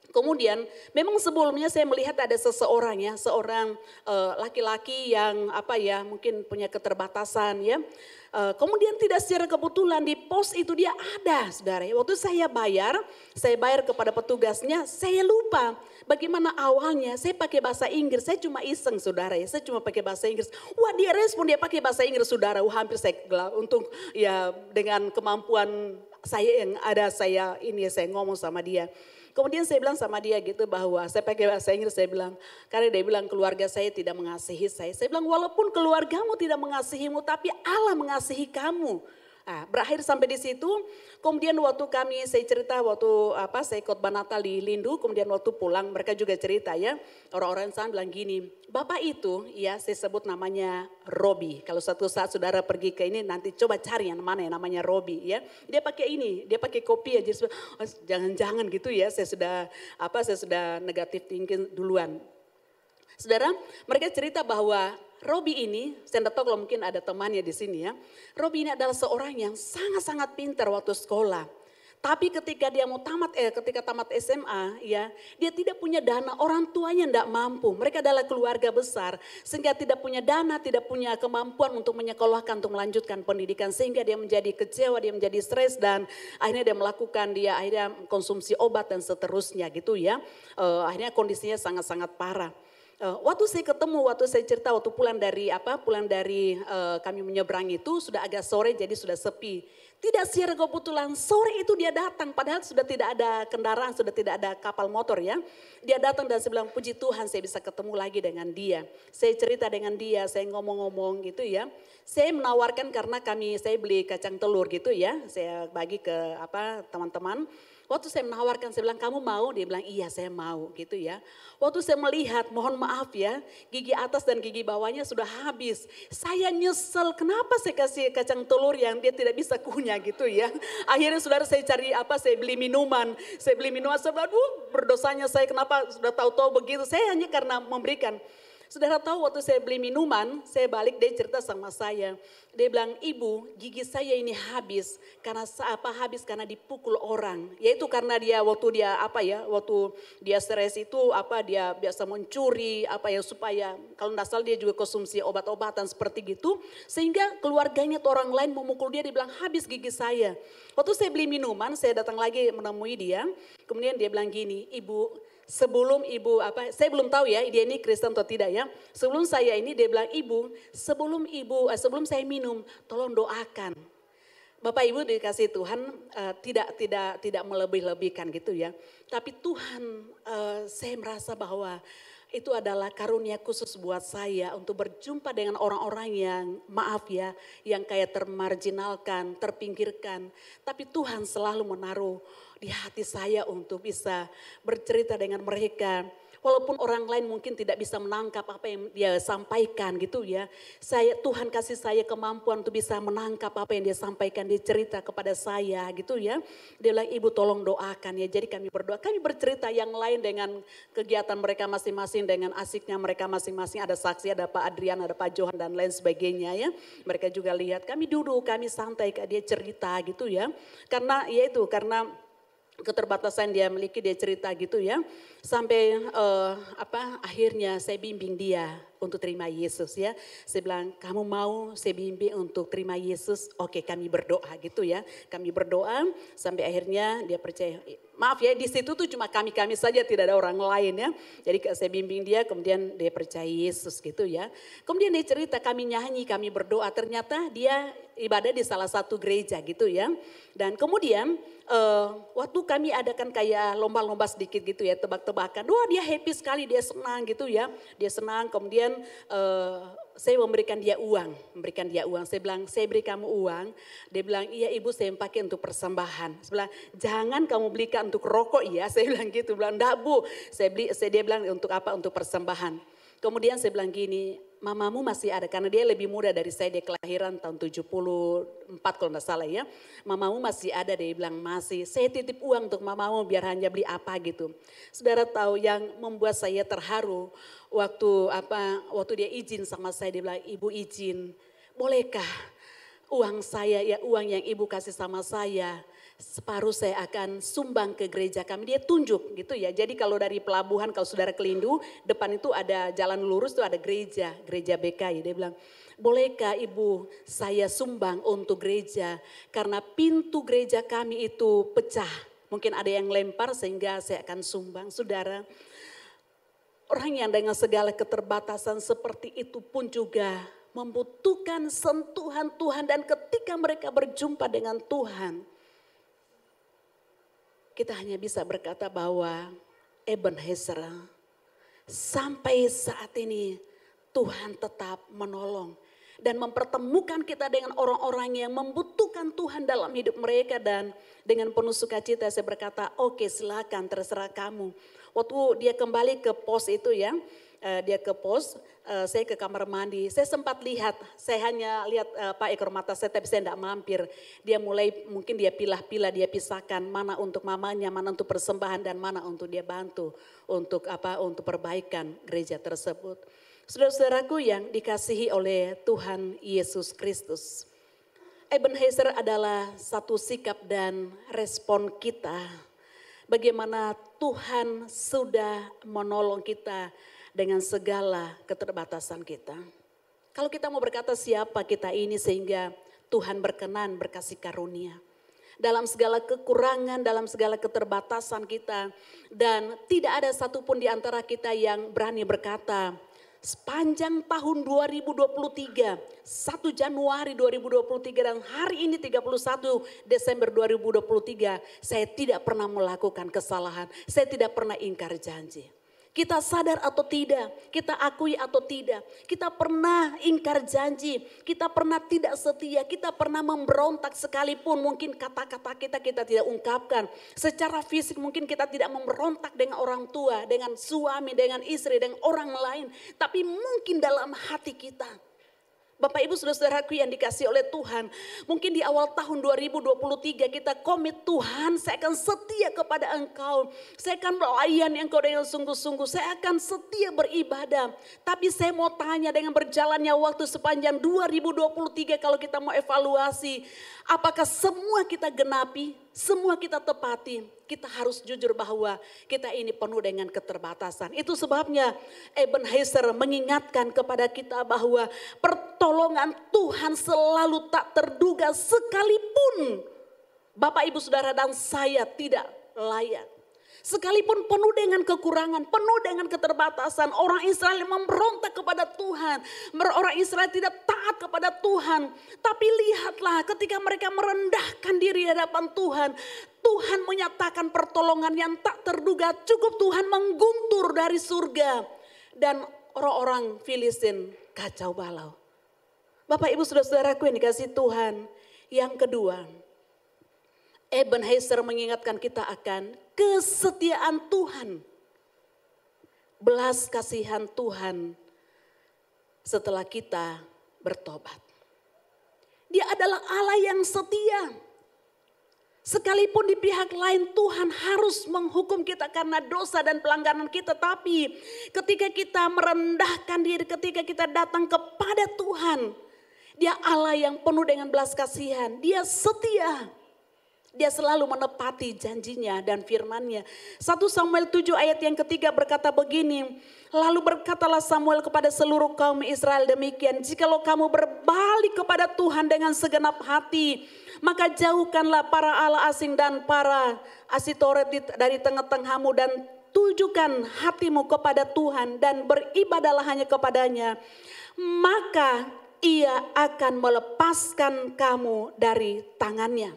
Kemudian memang sebelumnya saya melihat ada seorang laki-laki yang mungkin punya keterbatasan ya. Kemudian tidak secara kebetulan di pos itu dia ada, saudara. Waktu saya bayar kepada petugasnya, saya lupa bagaimana awalnya. Saya pakai bahasa Inggris, saya cuma iseng saudara ya, saya cuma pakai bahasa Inggris. Wah dia respon, dia pakai bahasa Inggris saudara. Hampir saya untuk ya dengan kemampuan saya yang ada saya ngomong sama dia. Kemudian saya bilang sama dia gitu bahwa saya pakai bahasa Inggris, saya bilang karena dia bilang keluarga saya tidak mengasihi saya. Saya bilang walaupun keluargamu tidak mengasihimu tapi Allah mengasihi kamu. Nah, berakhir sampai di situ. Kemudian waktu saya cerita waktu saya khotbah Natal di Lindu, kemudian waktu pulang mereka juga cerita ya. Orang-orang sana bilang gini, Bapak itu ya saya sebut namanya Robi. Kalau suatu saat saudara pergi ke ini nanti coba cari yang mana yang namanya Robi ya. Dia pakai kopi aja. Jangan-jangan gitu ya, saya sudah negatif thinking duluan. Saudara, mereka cerita bahwa Robi ini, saya tidak tahu kalau mungkin ada temannya di sini ya. Robi ini adalah seorang yang sangat-sangat pintar waktu sekolah. Tapi ketika dia ketika tamat SMA ya, dia tidak punya dana, orang tuanya tidak mampu. Mereka adalah keluarga besar sehingga tidak punya dana, tidak punya kemampuan untuk menyekolahkan, untuk melanjutkan pendidikan. Sehingga dia menjadi kecewa, dia menjadi stres dan akhirnya dia akhirnya konsumsi obat dan seterusnya gitu ya. Akhirnya kondisinya sangat-sangat parah. Waktu saya ketemu, waktu saya cerita, waktu pulang dari kami menyeberang itu sudah agak sore jadi sudah sepi. Tidak secara kebetulan sore itu dia datang padahal sudah tidak ada kendaraan, sudah tidak ada kapal motor ya. Dia datang dan saya bilang puji Tuhan saya bisa ketemu lagi dengan dia. Saya cerita dengan dia, saya ngomong-ngomong gitu ya. Saya menawarkan karena saya beli kacang telur gitu ya. Saya bagi ke teman-teman. Waktu saya menawarkan, saya bilang kamu mau? Dia bilang iya saya mau gitu ya. Waktu saya melihat, mohon maaf ya, gigi atas dan gigi bawahnya sudah habis. Saya nyesel, kenapa saya kasih kacang telur yang dia tidak bisa kunyah gitu ya. Akhirnya saudara saya cari saya beli minuman. Saya bilang, aduh berdosanya saya kenapa sudah tahu-tahu begitu. Saya hanya karena memberikan. Saudara tahu waktu saya beli minuman, saya balik dia cerita sama saya. Dia bilang, ibu gigi saya ini habis karena dipukul orang. Yaitu karena dia waktu dia stres itu dia biasa mencuri supaya kalau tidak salah dia juga konsumsi obat-obatan seperti gitu. Sehingga keluarganya atau orang lain memukul dia bilang habis gigi saya. Waktu saya beli minuman saya datang lagi menemui dia. Kemudian dia bilang gini, ibu sebelum ibu saya belum tahu ya dia ini Kristen atau tidak ya. Sebelum saya ini dia bilang ibu sebelum saya minum tolong doakan. Bapak Ibu dikasih Tuhan tidak melebih-lebihkan gitu ya. Tapi Tuhan saya merasa bahwa itu adalah karunia khusus buat saya untuk berjumpa dengan orang-orang yang yang kayak termarginalkan, terpinggirkan. Tapi Tuhan selalu menaruh di hati saya untuk bisa bercerita dengan mereka. Walaupun orang lain mungkin tidak bisa menangkap apa yang dia sampaikan gitu ya. Tuhan kasih saya kemampuan untuk bisa menangkap apa yang dia sampaikan, dia cerita kepada saya gitu ya. Dia bilang ibu tolong doakan ya. Jadi kami berdoa, kami bercerita yang lain dengan kegiatan mereka masing-masing, dengan asiknya mereka masing-masing. Ada saksi, ada Pak Adrian, ada Pak Johan dan lain sebagainya ya. Mereka juga lihat, kami duduk, kami santai, dia cerita gitu ya. Karena keterbatasan dia miliki, dia cerita gitu ya. Sampai akhirnya saya bimbing dia untuk terima Yesus ya. Saya bilang kamu mau saya bimbing untuk terima Yesus? Oke, kami berdoa gitu ya. Kami berdoa sampai akhirnya dia percaya. Maaf ya, di situ tuh cuma kami saja, tidak ada orang lain ya. Jadi saya bimbing dia, kemudian dia percaya Yesus gitu ya. Kemudian dia cerita, kami nyanyi, kami berdoa. Ternyata dia ibadah di salah satu gereja gitu ya. Dan kemudian waktu kami adakan kayak lomba-lomba sedikit gitu ya, tebak-tebakan. Wah dia happy sekali, dia senang gitu ya. Dia senang, kemudian saya memberikan dia uang. Saya bilang, saya beri kamu uang. Dia bilang, iya ibu saya pakai untuk persembahan. Saya bilang, jangan kamu belikan untuk rokok ya. Saya bilang gitu, bilang enggak bu. Dia bilang untuk apa? Untuk persembahan. Kemudian saya bilang gini, mamamu masih ada, karena dia lebih muda dari saya, dia kelahiran tahun 74 kalau tidak salah ya. Mamamu masih ada, dia bilang masih. Saya titip uang untuk mamamu biar hanya beli apa gitu. Saudara tahu yang membuat saya terharu waktu dia izin sama saya, dia bilang ibu izin, bolehkah uang saya ya, uang yang ibu kasih sama saya, separuh saya akan sumbang ke gereja kami. Dia tunjuk gitu ya. Jadi kalau dari pelabuhan, kalau saudara ke Lindu, depan itu ada jalan lurus itu ada gereja BKI. Dia bilang, bolehkah ibu saya sumbang untuk gereja? Karena pintu gereja kami itu pecah. Mungkin ada yang lempar sehingga saya akan sumbang. Saudara, orang yang dengan segala keterbatasan seperti itu pun juga membutuhkan sentuhan Tuhan. Dan ketika mereka berjumpa dengan Tuhan, kita hanya bisa berkata bahwa Ebenezer, sampai saat ini Tuhan tetap menolong dan mempertemukan kita dengan orang-orang yang membutuhkan Tuhan dalam hidup mereka. Dan dengan penuh sukacita saya berkata, oke silakan, terserah kamu. Waktu dia kembali ke pos itu ya, saya ke kamar mandi, saya sempat lihat, saya hanya lihat Pak ekor mata saya tapi saya tidak mampir. Dia mungkin dia pilah-pilah, dia pisahkan mana untuk mamanya, mana untuk persembahan dan mana untuk dia bantu untuk perbaikan gereja tersebut. Saudara-saudaraku yang dikasihi oleh Tuhan Yesus Kristus, Ebenezer adalah satu sikap dan respon kita. Bagaimana Tuhan sudah menolong kita dengan segala keterbatasan kita. Kalau kita mau berkata siapa kita ini sehingga Tuhan berkenan berkasih karunia. dalam segala kekurangan, dalam segala keterbatasan kita. Dan tidak ada satupun di antara kita yang berani berkata, sepanjang tahun 2023, 1 Januari 2023 dan hari ini 31 Desember 2023, saya tidak pernah melakukan kesalahan, saya tidak pernah ingkar janji. Kita sadar atau tidak, kita akui atau tidak, kita pernah ingkar janji, kita pernah tidak setia, kita pernah memberontak sekalipun mungkin kata-kata kita tidak ungkapkan. Secara fisik mungkin kita tidak memberontak dengan orang tua, dengan suami, dengan istri, dengan orang lain. Tapi mungkin dalam hati kita, Bapak Ibu Saudara-saudaraku yang dikasih oleh Tuhan, mungkin di awal tahun 2023 kita komit, Tuhan saya akan setia kepada Engkau, saya akan melayani Engkau dengan sungguh-sungguh, saya akan setia beribadah. Tapi saya mau tanya, dengan berjalannya waktu sepanjang 2023 kalau kita mau evaluasi, apakah semua kita genapi, semua kita tepati? Kita harus jujur bahwa kita ini penuh dengan keterbatasan. Itu sebabnya Ebenezer mengingatkan kepada kita bahwa pertolongan Tuhan selalu tak terduga, sekalipun Bapak Ibu Saudara dan saya tidak layak. Sekalipun penuh dengan kekurangan, penuh dengan keterbatasan, orang Israel memberontak kepada Tuhan, orang Israel tidak taat kepada Tuhan. Tapi lihatlah ketika mereka merendahkan diri di hadapan Tuhan, Tuhan menyatakan pertolongan yang tak terduga. Cukup Tuhan mengguntur dari surga dan orang-orang Filistin kacau balau. Bapak Ibu Saudara-saudaraku yang dikasih Tuhan, yang kedua, Ebenezer mengingatkan kita akan kesetiaan Tuhan, belas kasihan Tuhan setelah kita bertobat. Dia adalah Allah yang setia. Sekalipun di pihak lain Tuhan harus menghukum kita karena dosa dan pelanggaran kita. Tapi ketika kita merendahkan diri, ketika kita datang kepada Tuhan, Dia Allah yang penuh dengan belas kasihan. Dia setia. Dia selalu menepati janjinya dan firman-Nya. 1 Samuel 7 ayat yang ketiga berkata begini. Lalu berkatalah Samuel kepada seluruh kaum Israel demikian. Jikalau kamu berbalik kepada Tuhan dengan segenap hati, maka jauhkanlah para allah asing dan para Asitoret dari tengah-tengahmu dan tujukan hatimu kepada Tuhan dan beribadahlah hanya kepadanya. Maka Ia akan melepaskan kamu dari tangannya.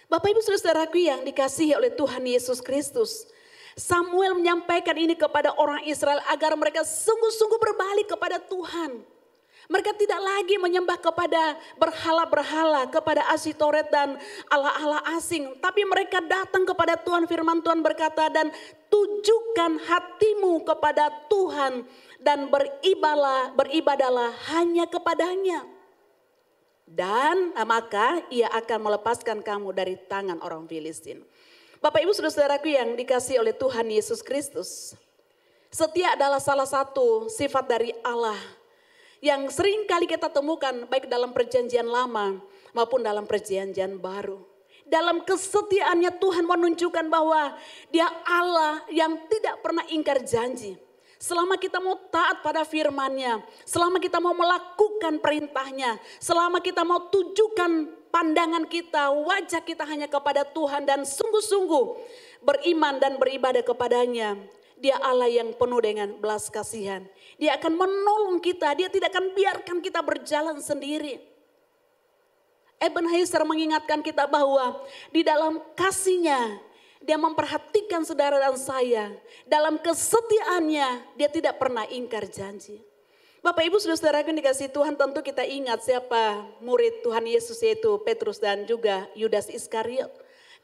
Bapak Ibu Saudaraku yang dikasihi oleh Tuhan Yesus Kristus, Samuel menyampaikan ini kepada orang Israel agar mereka sungguh-sungguh berbalik kepada Tuhan. Mereka tidak lagi menyembah kepada berhala-berhala, kepada Asitoret dan allah-allah asing. Tapi mereka datang kepada Tuhan, firman Tuhan berkata, dan tujukan hatimu kepada Tuhan dan beribadahlah hanya kepadanya. Dan maka Ia akan melepaskan kamu dari tangan orang Filistin. Bapak Ibu Saudara-saudaraku yang dikasihi oleh Tuhan Yesus Kristus, setia adalah salah satu sifat dari Allah yang sering kali kita temukan baik dalam perjanjian lama maupun dalam perjanjian baru. Dalam kesetiaannya Tuhan menunjukkan bahwa Dia Allah yang tidak pernah ingkar janji. Selama kita mau taat pada firman-Nya, selama kita mau melakukan perintah-Nya, selama kita mau tujukan pandangan kita, wajah kita hanya kepada Tuhan dan sungguh-sungguh beriman dan beribadah kepadanya, Dia Allah yang penuh dengan belas kasihan. Dia akan menolong kita, Dia tidak akan biarkan kita berjalan sendiri. Ebenezer mengingatkan kita bahwa di dalam kasih-Nya, Dia memperhatikan saudara dan saya. Dalam kesetiaannya, Dia tidak pernah ingkar janji. Bapak Ibu Saudara-saudara yang dikasihi Tuhan, tentu kita ingat siapa murid Tuhan Yesus, yaitu Petrus dan juga Yudas Iskariot.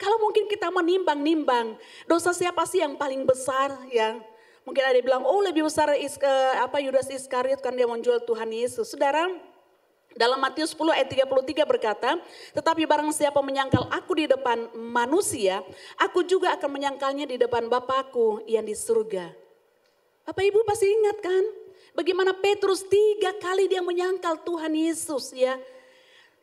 Kalau mungkin kita menimbang-nimbang, dosa siapa sih yang paling besar ya? Mungkin ada yang bilang, oh lebih besar Yudas Iskariot kan dia menjual Tuhan Yesus. Saudara, dalam Matius 10 ayat 33 berkata, tetapi barang siapa menyangkal aku di depan manusia, aku juga akan menyangkalnya di depan Bapakku yang di surga. Bapak Ibu pasti ingat kan? Bagaimana Petrus 3 kali dia menyangkal Tuhan Yesus ya.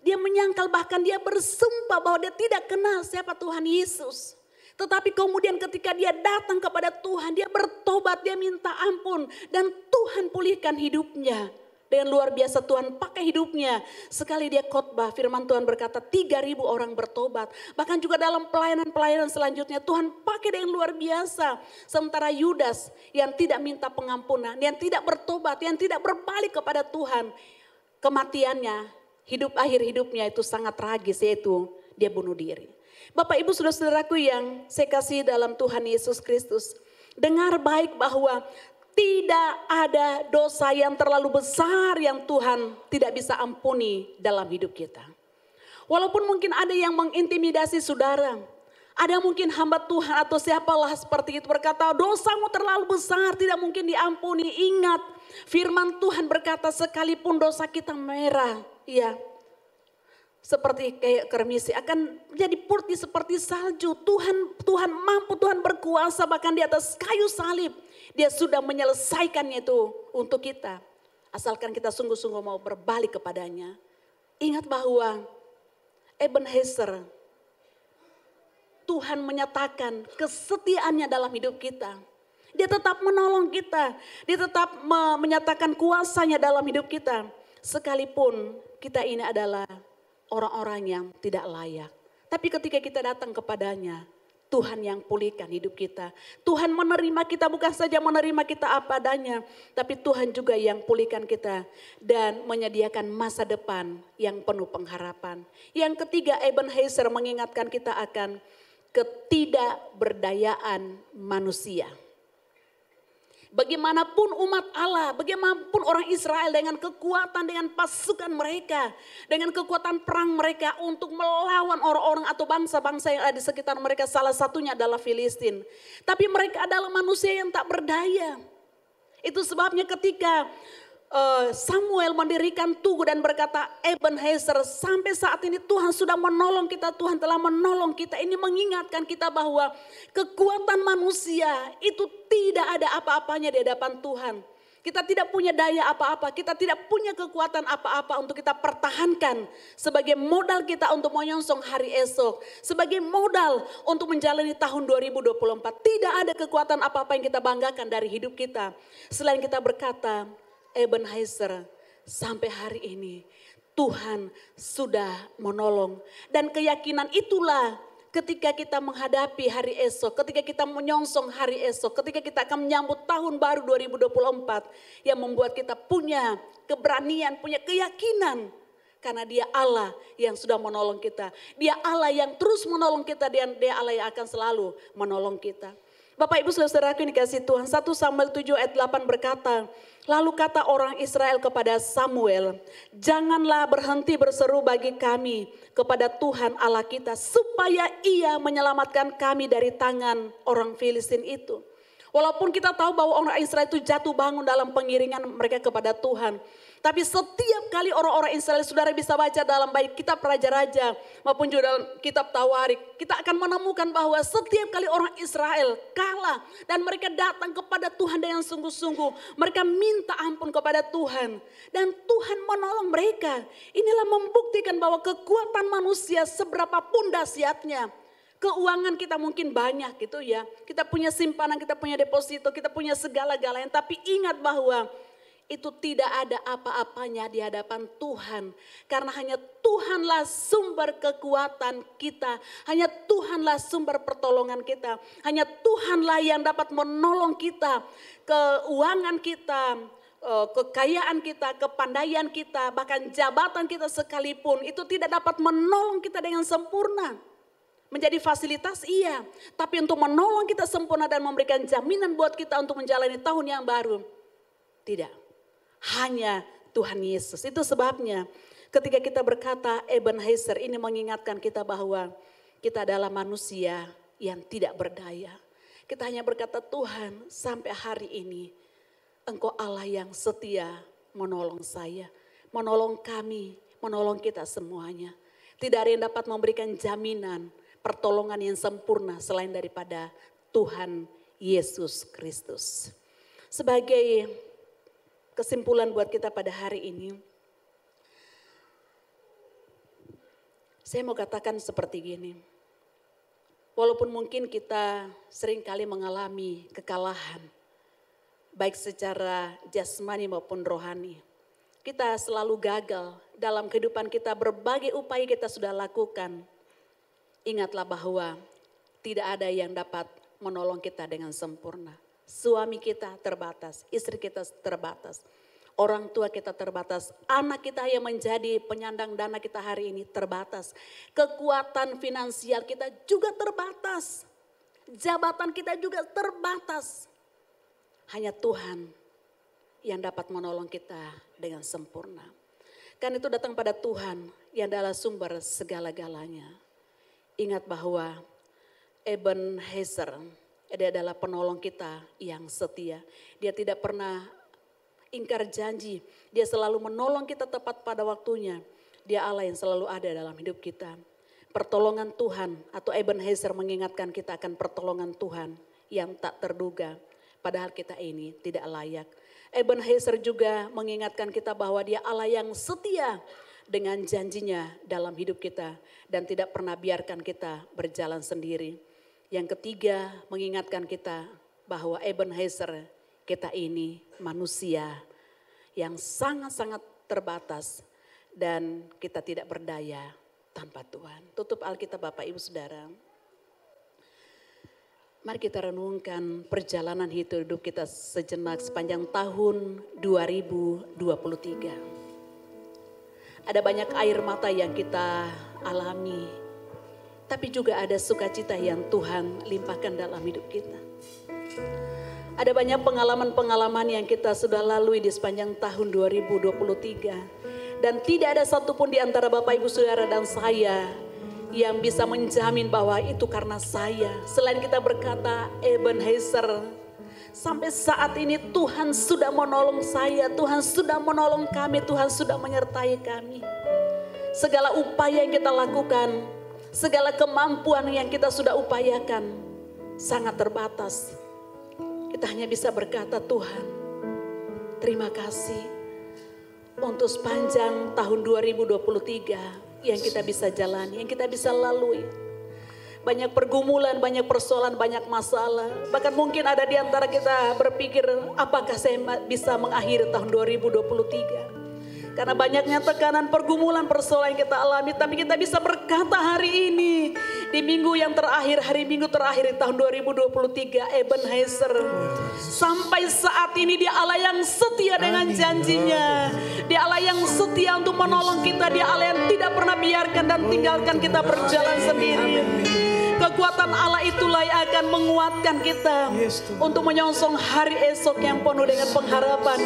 Dia menyangkal, bahkan dia bersumpah bahwa dia tidak kenal siapa Tuhan Yesus. Tetapi kemudian ketika dia datang kepada Tuhan, dia bertobat, dia minta ampun dan Tuhan pulihkan hidupnya. Dengan luar biasa Tuhan pakai hidupnya. Sekali dia khotbah, firman Tuhan berkata 3.000 orang bertobat. Bahkan juga dalam pelayanan-pelayanan selanjutnya Tuhan pakai dengan luar biasa. Sementara Yudas yang tidak minta pengampunan, yang tidak bertobat, yang tidak berbalik kepada Tuhan. Kematiannya, akhir hidupnya itu sangat tragis, yaitu dia bunuh diri. Bapak Ibu saudara-saudaraku yang saya kasih dalam Tuhan Yesus Kristus. Dengar baik bahwa tidak ada dosa yang terlalu besar yang Tuhan tidak bisa ampuni dalam hidup kita. Walaupun mungkin ada yang mengintimidasi saudara. Ada mungkin hamba Tuhan atau siapalah seperti itu berkata, dosamu terlalu besar, tidak mungkin diampuni. Ingat, firman Tuhan berkata sekalipun dosa kita merah, ya, seperti kayak kermisi akan menjadi putih seperti salju. Tuhan mampu, Tuhan berkuasa, bahkan di atas kayu salib dia sudah menyelesaikannya itu untuk kita. Asalkan kita sungguh-sungguh mau berbalik kepadanya. Ingat bahwa Ebenezer, Tuhan menyatakan kesetiaannya dalam hidup kita. Dia tetap menolong kita. Dia tetap menyatakan kuasanya dalam hidup kita. Sekalipun kita ini adalah orang-orang yang tidak layak. Tapi ketika kita datang kepadanya, Tuhan yang pulihkan hidup kita. Tuhan menerima kita, bukan saja menerima kita apa adanya, tapi Tuhan juga yang pulihkan kita dan menyediakan masa depan yang penuh pengharapan. Yang ketiga, Ebenezer mengingatkan kita akan ketidakberdayaan manusia. Bagaimanapun umat Allah, bagaimanapun orang Israel dengan kekuatan, dengan pasukan mereka, dengan kekuatan perang mereka untuk melawan orang-orang atau bangsa-bangsa yang ada di sekitar mereka, salah satunya adalah Filistin. Tapi mereka adalah manusia yang tak berdaya. Itu sebabnya ketika Samuel mendirikan tugu dan berkata, Ebenezer, sampai saat ini Tuhan sudah menolong kita, Tuhan telah menolong kita. Ini mengingatkan kita bahwa kekuatan manusia itu tidak ada apa-apanya di hadapan Tuhan. Kita tidak punya daya apa-apa, kita tidak punya kekuatan apa-apa untuk kita pertahankan sebagai modal kita untuk menyongsong hari esok. Sebagai modal untuk menjalani tahun 2024. Tidak ada kekuatan apa-apa yang kita banggakan dari hidup kita. Selain kita berkata, Ebenezer, sampai hari ini Tuhan sudah menolong. Dan keyakinan itulah ketika kita menghadapi hari esok, ketika kita menyongsong hari esok, ketika kita akan menyambut tahun baru 2024 yang membuat kita punya keberanian, punya keyakinan. Karena dia Allah yang sudah menolong kita. Dia Allah yang terus menolong kita dan dia Allah yang akan selalu menolong kita. Bapak Ibu saudara-saudaraku yang dikasihi Tuhan, 1 Samuel 7 ayat 8 berkata, lalu kata orang Israel kepada Samuel, janganlah berhenti berseru bagi kami kepada Tuhan Allah kita, supaya ia menyelamatkan kami dari tangan orang Filistin itu. Walaupun kita tahu bahwa orang Israel itu jatuh bangun dalam pengiringan mereka kepada Tuhan. Tapi setiap kali orang-orang Israel, saudara bisa baca dalam baik kitab Raja-Raja maupun juga dalam kitab Tawarik. Kita akan menemukan bahwa setiap kali orang Israel kalah dan mereka datang kepada Tuhan dengan sungguh-sungguh. Mereka minta ampun kepada Tuhan dan Tuhan menolong mereka. Inilah membuktikan bahwa kekuatan manusia seberapa pun dahsyatnya. Keuangan kita mungkin banyak gitu ya. Kita punya simpanan, kita punya deposito, kita punya segala-galanya. Tapi ingat bahwa itu tidak ada apa-apanya di hadapan Tuhan. Karena hanya Tuhanlah sumber kekuatan kita. Hanya Tuhanlah sumber pertolongan kita. Hanya Tuhanlah yang dapat menolong kita. Keuangan kita, kekayaan kita, kepandaian kita, bahkan jabatan kita sekalipun. Itu tidak dapat menolong kita dengan sempurna. Menjadi fasilitas iya. Tapi untuk menolong kita sempurna dan memberikan jaminan buat kita untuk menjalani tahun yang baru. Tidak. Hanya Tuhan Yesus. Itu sebabnya ketika kita berkata Ebenezer, ini mengingatkan kita bahwa kita adalah manusia yang tidak berdaya. Kita hanya berkata, Tuhan, sampai hari ini Engkau Allah yang setia menolong saya, menolong kami, menolong kita semuanya. Tidak ada yang dapat memberikan jaminan pertolongan yang sempurna selain daripada Tuhan Yesus Kristus. Sebagai kesimpulan buat kita pada hari ini, saya mau katakan seperti gini. Walaupun mungkin kita seringkali mengalami kekalahan, baik secara jasmani maupun rohani. kita selalu gagal dalam kehidupan kita, berbagai upaya kita sudah lakukan. Ingatlah bahwa tidak ada yang dapat menolong kita dengan sempurna. Suami kita terbatas, istri kita terbatas, orang tua kita terbatas, anak kita yang menjadi penyandang dana kita hari ini terbatas. Kekuatan finansial kita juga terbatas. Jabatan kita juga terbatas. Hanya Tuhan yang dapat menolong kita dengan sempurna. Kan itu datang pada Tuhan yang adalah sumber segala-galanya. Ingat bahwa Ebenezer, dia adalah penolong kita yang setia. Dia tidak pernah ingkar janji. Dia selalu menolong kita tepat pada waktunya. Dia Allah yang selalu ada dalam hidup kita. Pertolongan Tuhan atau Ebenezer mengingatkan kita akan pertolongan Tuhan yang tak terduga. Padahal kita ini tidak layak. Ebenezer juga mengingatkan kita bahwa dia Allah yang setia dengan janjinya dalam hidup kita. Dan tidak pernah biarkan kita berjalan sendiri. Yang ketiga mengingatkan kita bahwa Ebenezer, kita ini manusia yang sangat-sangat terbatas. Dan kita tidak berdaya tanpa Tuhan. Tutup Alkitab Bapak Ibu Saudara. Mari kita renungkan perjalanan hidup kita sejenak sepanjang tahun 2023. Ada banyak air mata yang kita alami. Tapi juga ada sukacita yang Tuhan limpahkan dalam hidup kita. Ada banyak pengalaman-pengalaman yang kita sudah lalui di sepanjang tahun 2023. Dan tidak ada satupun di antara Bapak Ibu Saudara dan saya yang bisa menjamin bahwa itu karena saya. Selain kita berkata Ebenezer, sampai saat ini Tuhan sudah menolong saya, Tuhan sudah menolong kami, Tuhan sudah menyertai kami. Segala upaya yang kita lakukan, segala kemampuan yang kita sudah upayakan sangat terbatas. Kita hanya bisa berkata, Tuhan, terima kasih untuk sepanjang tahun 2023 yang kita bisa jalani, yang kita bisa lalui. Banyak pergumulan, banyak persoalan, banyak masalah. Bahkan mungkin ada di antara kita berpikir, apakah saya bisa mengakhiri tahun 2023? Karena banyaknya tekanan, pergumulan, persoalan yang kita alami. Tapi kita bisa berkata hari ini, di minggu yang terakhir, hari Minggu terakhir di tahun 2023, Ebenezer. Sampai saat ini dia Allah yang setia dengan janjinya. Dia Allah yang setia untuk menolong kita. Dia Allah yang tidak pernah biarkan dan tinggalkan kita berjalan sendiri. Kekuatan Allah itulah yang akan menguatkan kita untuk menyongsong hari esok yang penuh dengan pengharapan.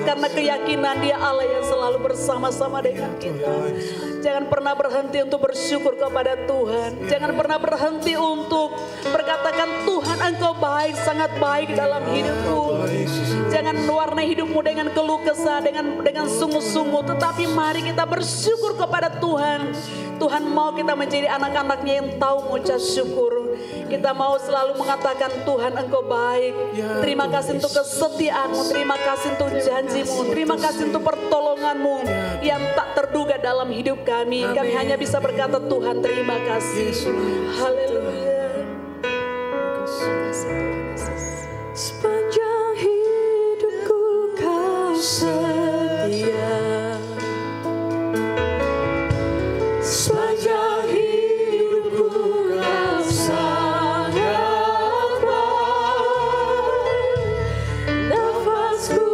Karena keyakinan dia Allah yang selalu bersama-sama dengan kita. Jangan pernah berhenti untuk bersyukur kepada Tuhan. Jangan pernah berhenti untuk berkatakan, Tuhan Engkau baik, sangat baik dalam hidupku. Jangan warnai hidupmu dengan keluh kesah, dengan sungguh-sungguh. Tetapi mari kita bersyukur kepada Tuhan. Tuhan mau kita menjadi anak-anaknya yang tahu mengucap syukur. Kita mau selalu mengatakan, Tuhan Engkau baik. Terima kasih untuk kesetiaanmu, terima kasih untuk janjimu, terima kasih untuk pertolonganmu yang tak terduga dalam hidup kami. Kami hanya bisa berkata, Tuhan terima kasih. Haleluya. Sepanjang hidupku kau setia. Sepanjang hidupku kau sangat baik. Nafasku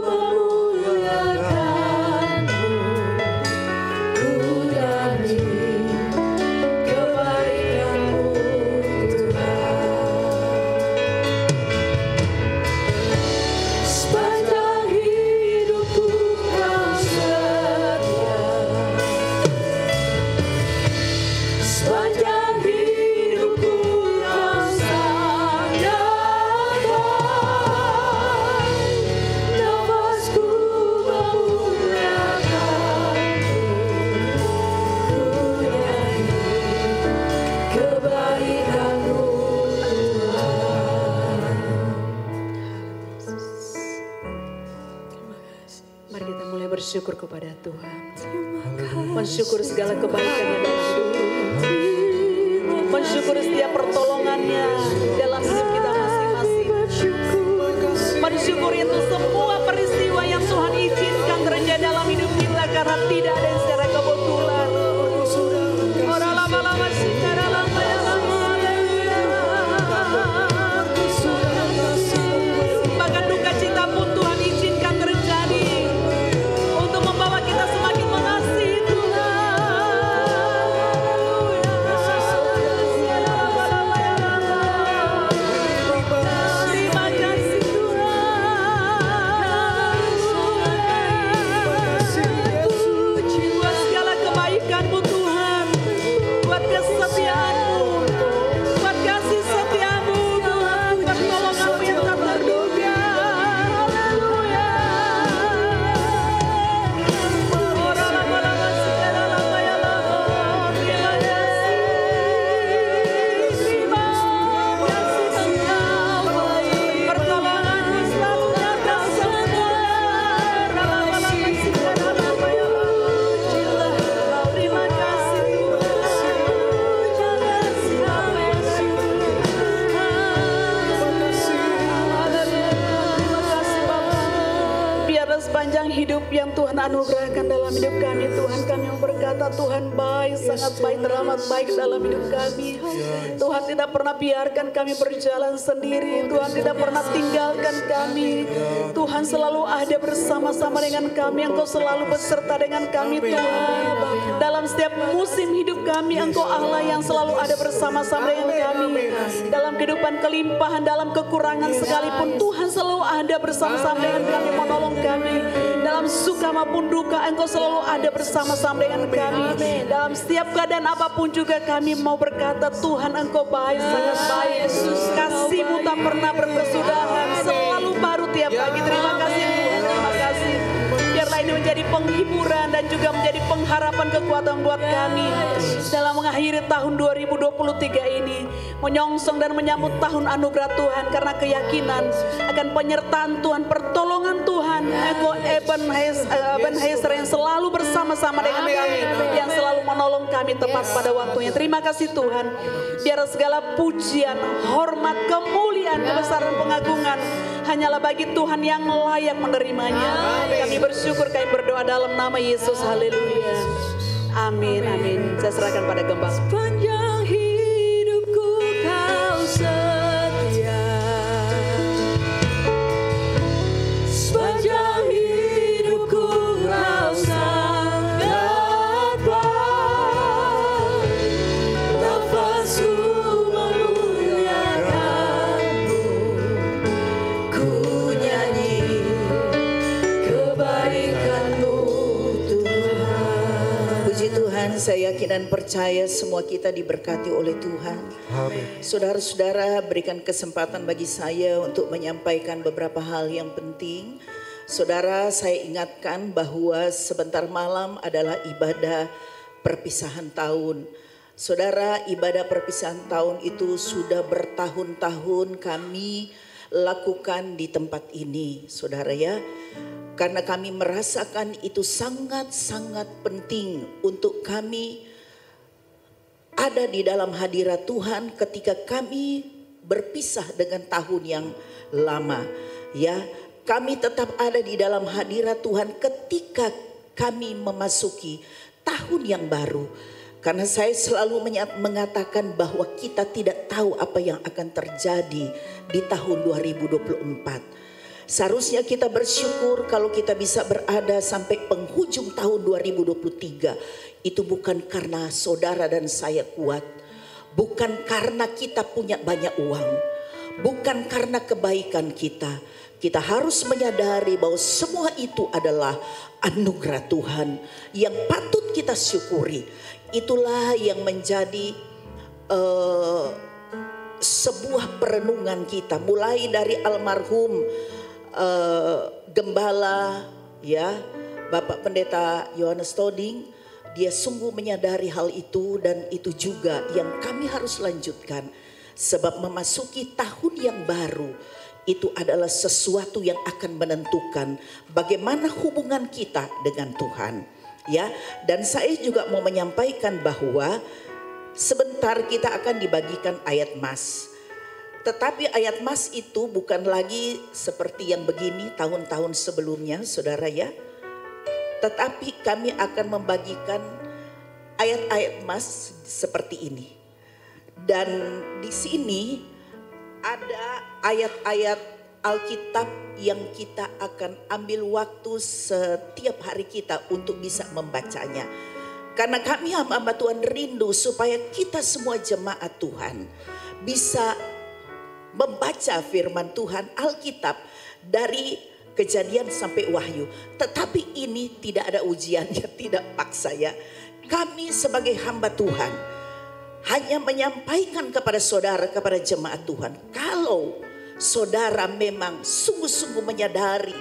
memuliakanmu. Ku nyanyi kebaikanmu Tuhan. Sepanjang hidupku kau setia. Sepanjang hidupku kau sangat baik. Nafasku memuliakanmu. Ku nyanyi kebaikanmu Mari kita mulai bersyukur kepada Tuhan. Mensyukur segala kebaikannya dalam hidup kita. Mensyukur setiap pertolongannya dalam hidup kita masing-masing. Mensyukur itu semua peristiwa yang Tuhan izinkan terjadi dalam yang Tuhan anugerahkan dalam hidup kami. Tuhan, kami mau berkata Tuhan baik, sangat baik, teramat baik dalam hidup kami. Tuhan tidak pernah biarkan kami berjalan sendiri. Tuhan tidak pernah tinggalkan kami. Tuhan selalu ada bersama-sama dengan kami. Engkau selalu beserta dengan kami Tuhan. Dalam setiap musim hidup kami, Engkau Allah yang selalu ada bersama-sama dengan kami. Dalam kehidupan kelimpahan, dalam kekurangan sekalipun, Tuhan selalu ada bersama-sama dengan kami, menolong kami. Dalam suka maupun duka, Engkau selalu ada bersama-sama dengan kami. Dalam setiap keadaan apapun juga kami mau berkata, Tuhan Engkau baik, sangat baik. Kasih-Mu tak pernah berkesudahan, selalu baru tiap pagi. Terima kasih Tuhan, terima kasih. Biarlah ini menjadi penghiburan dan juga menjadi pengharapan kekuatan buat kami. Dalam mengakhiri tahun 2023 ini, menyongsong dan menyambut tahun anugerah Tuhan. Karena keyakinan akan penyertaan Tuhan, pertolongan Tuhan. Engkau Ebenezer yang selalu bersama-sama dengan kami. Yang selalu menolong kami tepat pada waktunya. Terima kasih Tuhan. Biar segala pujian, hormat, kemuliaan, kebesaran, pengagungan hanyalah bagi Tuhan yang layak menerimanya. Kami bersyukur, kami berdoa dalam nama Yesus. Haleluya. Amin, amin. Saya serahkan pada gembala. Sepanjang hidupku Kau setia, sepanjang hidupku Kau sangat baik. Nafasku memuliakan-Mu, ku nyanyi kebaikan-Mu Tuhan. Puji Tuhan, saya yakin dan percaya semua kita diberkati oleh Tuhan. Saudara-saudara, berikan kesempatan bagi saya untuk menyampaikan beberapa hal yang penting. Saudara, saya ingatkan bahwa sebentar malam adalah ibadah perpisahan tahun. Saudara, ibadah perpisahan tahun itu sudah bertahun-tahun kami lakukan di tempat ini, saudara ya. Karena kami merasakan itu sangat-sangat penting untuk kami ada di dalam hadirat Tuhan ketika kami berpisah dengan tahun yang lama. Ya, kami tetap ada di dalam hadirat Tuhan ketika kami memasuki tahun yang baru. Karena saya selalu mengatakan bahwa kita tidak tahu apa yang akan terjadi di tahun 2024. Seharusnya kita bersyukur kalau kita bisa berada sampai penghujung tahun 2023. Itu bukan karena saudara dan saya kuat. Bukan karena kita punya banyak uang. Bukan karena kebaikan kita. Kita harus menyadari bahwa semua itu adalah anugerah Tuhan yang patut kita syukuri. Itulah yang menjadi sebuah perenungan kita. Mulai dari almarhum Gembala ya, Bapak Pendeta Yohanes Toding, dia sungguh menyadari hal itu dan itu juga yang kami harus lanjutkan. Sebab memasuki tahun yang baru itu adalah sesuatu yang akan menentukan bagaimana hubungan kita dengan Tuhan. Ya, dan saya juga mau menyampaikan bahwa sebentar kita akan dibagikan ayat mas. Tetapi ayat mas itu bukan lagi seperti yang begini tahun-tahun sebelumnya, saudara ya. Tetapi kami akan membagikan ayat-ayat mas seperti ini. Dan di sini ada ayat-ayat Alkitab yang kita akan ambil waktu setiap hari kita untuk bisa membacanya. Karena kami hamba Tuhan rindu supaya kita semua jemaat Tuhan bisa membaca firman Tuhan Alkitab dari Kejadian sampai Wahyu. Tetapi ini tidak ada ujiannya, tidak paksa ya. Kami sebagai hamba Tuhan hanya menyampaikan kepada saudara, kepada jemaat Tuhan. Kalau saudara memang sungguh-sungguh menyadari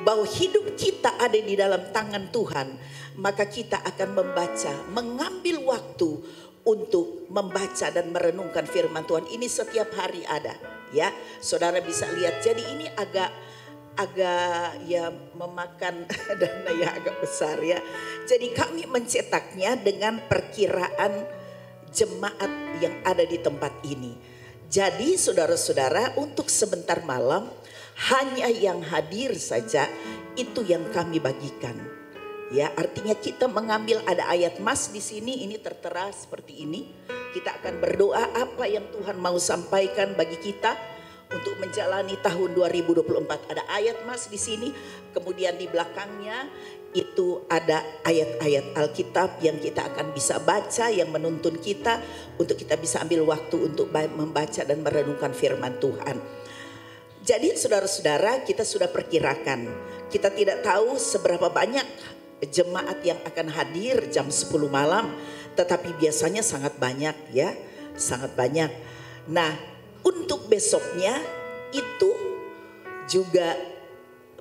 bahwa hidup kita ada di dalam tangan Tuhan, maka kita akan membaca, mengambil waktu untuk membaca dan merenungkan firman Tuhan. Ini setiap hari ada ya, saudara bisa lihat. Jadi ini agak ya memakan dana ya agak besar ya. Jadi kami mencetaknya dengan perkiraan jemaat yang ada di tempat ini. Jadi saudara-saudara, untuk sebentar malam hanya yang hadir saja itu yang kami bagikan. Ya, artinya kita mengambil ada ayat mas di sini, ini tertera seperti ini. Kita akan berdoa apa yang Tuhan mau sampaikan bagi kita untuk menjalani tahun 2024. Ada ayat mas di sini, kemudian di belakangnya itu ada ayat-ayat Alkitab yang kita akan bisa baca, yang menuntun kita untuk kita bisa ambil waktu untuk membaca dan merenungkan firman Tuhan. Jadi saudara-saudara, kita sudah perkirakan, kita tidak tahu seberapa banyak jemaat yang akan hadir jam 10 malam, tetapi biasanya sangat banyak ya, sangat banyak. Nah, untuk besoknya itu juga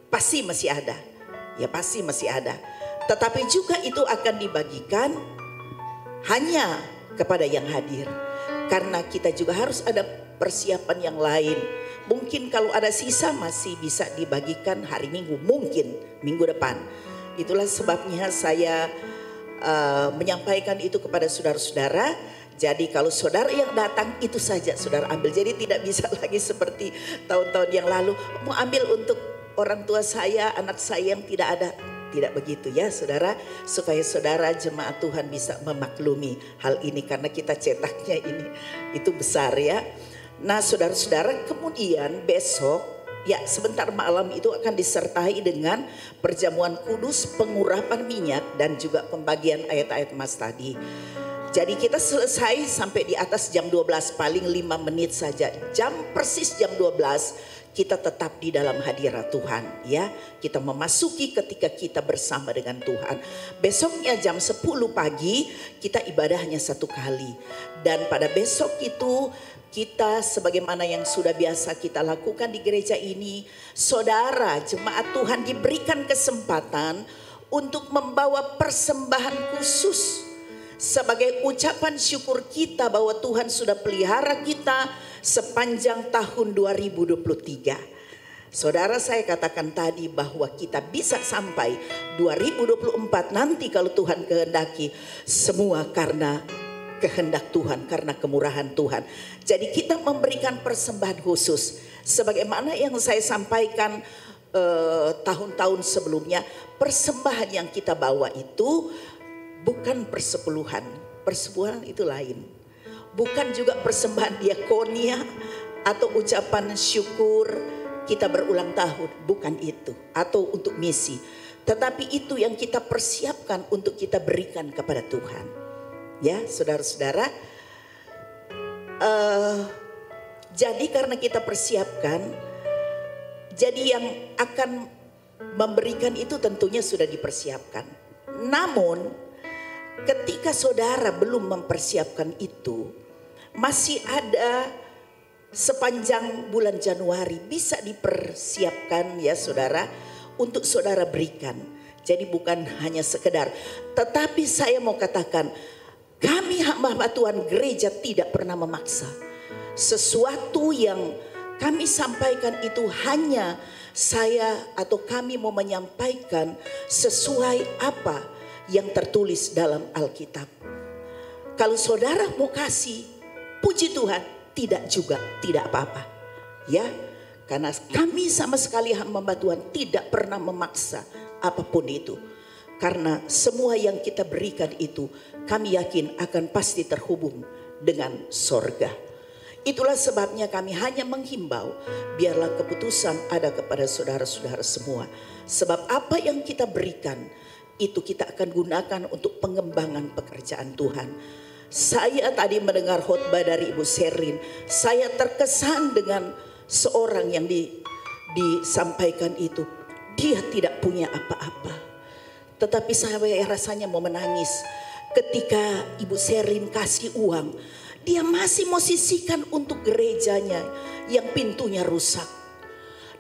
pasti masih ada. Ya pasti masih ada. Tetapi juga itu akan dibagikan hanya kepada yang hadir. Karena kita juga harus ada persiapan yang lain. Mungkin kalau ada sisa masih bisa dibagikan hari Minggu, mungkin minggu depan. Itulah sebabnya saya menyampaikan itu kepada saudara-saudara. Jadi kalau saudara yang datang itu saja saudara ambil. Jadi tidak bisa lagi seperti tahun-tahun yang lalu. Mau ambil untuk orang tua saya, anak saya yang tidak ada. Tidak begitu ya saudara. Supaya saudara jemaat Tuhan bisa memaklumi hal ini. Karena kita cetaknya ini itu besar ya. Nah saudara-saudara, kemudian besok ya sebentar malam itu akan disertai dengan perjamuan kudus, pengurapan minyak dan juga pembagian ayat-ayat mas tadi. Jadi kita selesai sampai di atas jam 12, paling 5 menit saja. Jam persis jam 12 kita tetap di dalam hadirat Tuhan ya. Kita memasuki ketika kita bersama dengan Tuhan. Besoknya jam 10 pagi kita ibadah hanya 1 kali. Dan pada besok itu kita sebagaimana yang sudah biasa kita lakukan di gereja ini, saudara jemaat Tuhan diberikan kesempatan untuk membawa persembahan khusus sebagai ucapan syukur kita bahwa Tuhan sudah pelihara kita sepanjang tahun 2023. Saudara, saya katakan tadi bahwa kita bisa sampai 2024 nanti kalau Tuhan kehendaki, semua karena kehendak Tuhan, karena kemurahan Tuhan. Jadi kita memberikan persembahan khusus. Sebagaimana yang saya sampaikan tahun-tahun sebelumnya, persembahan yang kita bawa itu bukan persepuluhan. Persepuluhan itu lain. Bukan juga persembahan diakonia atau ucapan syukur kita berulang tahun. Bukan itu. Atau untuk misi. Tetapi itu yang kita persiapkan untuk kita berikan kepada Tuhan. Ya saudara-saudara, jadi karena kita persiapkan, jadi yang akan memberikan itu tentunya sudah dipersiapkan. Namun ketika saudara belum mempersiapkan itu, masih ada sepanjang bulan Januari bisa dipersiapkan ya saudara, untuk saudara berikan. Jadi bukan hanya sekedar, tetapi saya mau katakan, kami hamba Tuhan gereja tidak pernah memaksa. Sesuatu yang kami sampaikan itu hanya saya atau kami mau menyampaikan sesuai apa yang tertulis dalam Alkitab. Kalau saudara mau kasih, puji Tuhan, tidak juga, tidak apa-apa. Ya, karena kami sama sekali hamba Tuhan tidak pernah memaksa apapun itu. Karena semua yang kita berikan itu kami yakin akan pasti terhubung dengan sorga. Itulah sebabnya kami hanya menghimbau, biarlah keputusan ada kepada saudara-saudara semua. Sebab apa yang kita berikan itu kita akan gunakan untuk pengembangan pekerjaan Tuhan. Saya tadi mendengar khotbah dari Ibu Sherlyn, saya terkesan dengan seorang yang disampaikan itu. Dia tidak punya apa-apa. Tetapi saya rasanya mau menangis ketika Ibu Sherlyn kasih uang. Dia masih mau sisihkan untuk gerejanya yang pintunya rusak.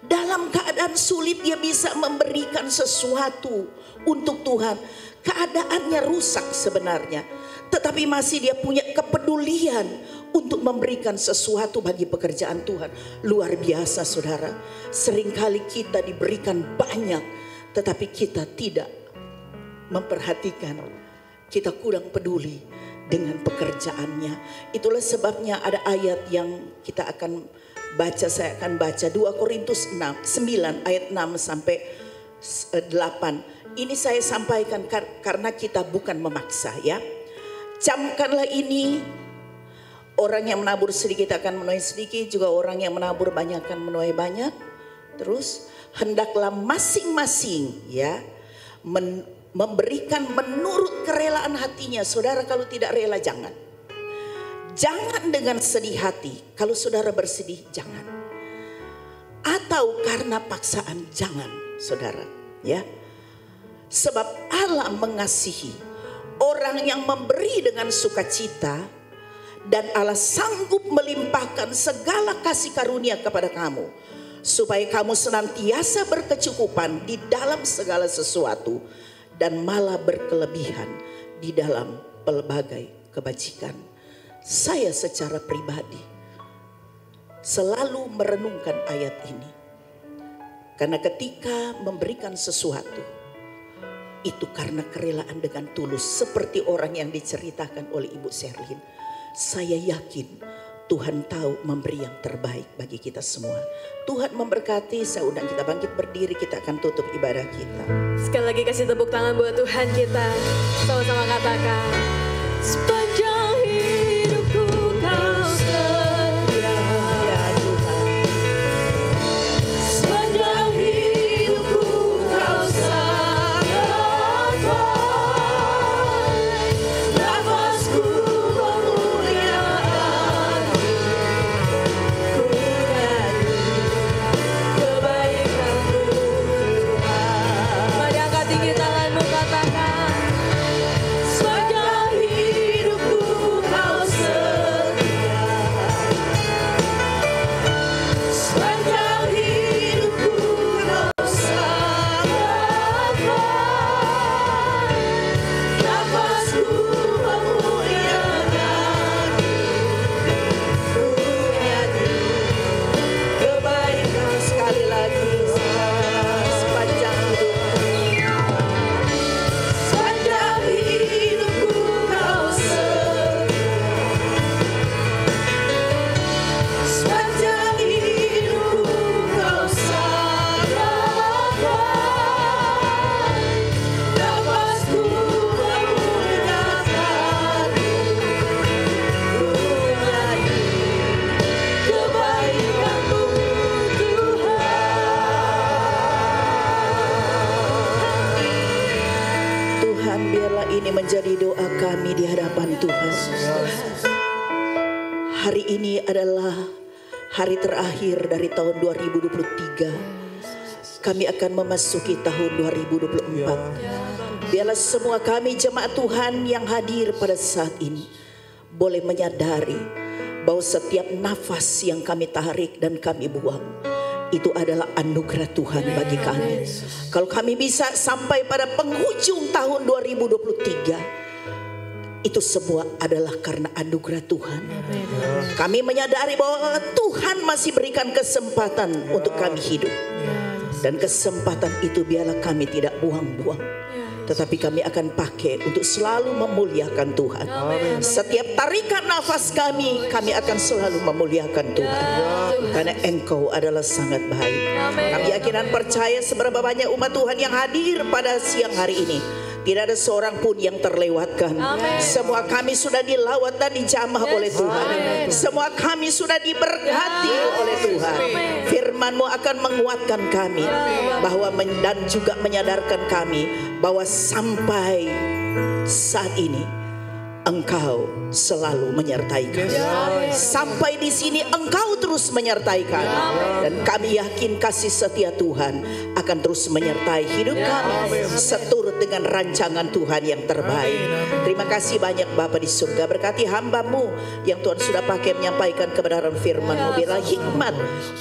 Dalam keadaan sulit dia bisa memberikan sesuatu untuk Tuhan. Keadaannya rusak sebenarnya. Tetapi masih dia punya kepedulian untuk memberikan sesuatu bagi pekerjaan Tuhan. Luar biasa saudara. Seringkali kita diberikan banyak, tetapi kita tidak memperhatikan, kita kurang peduli dengan pekerjaannya. Itulah sebabnya ada ayat yang kita akan Saya akan baca 2 Korintus 9 ayat 6 sampai 8. Ini saya sampaikan karena kita bukan memaksa ya. Camkanlah ini, orang yang menabur sedikit akan menuai sedikit, juga orang yang menabur banyak akan menuai banyak. Terus hendaklah masing-masing ya memberikan menurut kerelaan hatinya. Saudara kalau tidak rela jangan. Jangan dengan sedih hati. Kalau saudara bersedih jangan. Atau karena paksaan jangan, saudara, ya. Sebab Allah mengasihi orang yang memberi dengan sukacita, dan Allah sanggup melimpahkan segala kasih karunia kepada kamu, supaya kamu senantiasa berkecukupan di dalam segala sesuatu dan malah berkelebihan di dalam pelbagai kebajikan. Saya secara pribadi selalu merenungkan ayat ini. Karena ketika memberikan sesuatu, itu karena kerelaan dengan tulus. Seperti orang yang diceritakan oleh Ibu Sherlyn. Saya yakin Tuhan tahu memberi yang terbaik bagi kita semua. Tuhan memberkati. Saya undang kita bangkit berdiri, kita akan tutup ibadah kita. Sekali lagi kasih tepuk tangan buat Tuhan kita. Sama-sama katakan, sepanjang hidupku kau setia. Ya Tuhan. Sepanjang hidupku kau sangat baik. Nafasku memuliakan, ku nyanyi kebaikan-Mu Tuhan. Mari angkat tinggi tanganmu, katakan, sepanjang hidupku kau setia. Sepanjang hidupku kau sangat baik. Nafasku memuliakan, ku nyanyi kebaikan. Sekali lagi, sepanjang hidupku. Sepanjang hidupku kau setia. Sepanjang hidupku kau sangat baik. Nafasku memuliakan, ku nyanyi kebaikan-Mu Tuhan. Tuhan, biarlah ini menjadi doa kami di hadapan Tuhan. Hari ini adalah hari terakhir dari tahun 2023. Kami akan memasuki tahun 2024. Biarlah semua kami jemaat Tuhan yang hadir pada saat ini boleh menyadari bahwa setiap nafas yang kami tarik dan kami buang itu adalah anugerah Tuhan bagi kami. Kalau kami bisa sampai pada penghujung tahun 2023, itu semua adalah karena anugerah Tuhan. Kami menyadari bahwa Tuhan masih berikan kesempatan untuk kami hidup. Dan kesempatan itu biarlah kami tidak buang-buang, tetapi kami akan pakai untuk selalu memuliakan Tuhan. Setiap tarikan nafas kami akan selalu memuliakan Tuhan. Karena Engkau adalah sangat baik. Kami yakin dan percaya seberapa banyak umat Tuhan yang hadir pada siang hari ini, tidak ada seorang pun yang terlewatkan. Semua kami sudah dilawat dan dijamah oleh Tuhan. Semua kami sudah diberkati oleh Tuhan. Firman-Mu akan menguatkan kami, bahwa dan juga menyadarkan kami bahwa sampai saat ini Engkau selalu menyertai kami. Sampai di sini Engkau terus menyertai kami. Dan kami yakin kasih setia Tuhan akan terus menyertai hidup kami, seturut dengan rancangan Tuhan yang terbaik. Terima kasih banyak Bapa di surga. Berkati hamba-Mu yang Tuhan sudah pakai menyampaikan kebenaran firman-Mu. Biarlah hikmat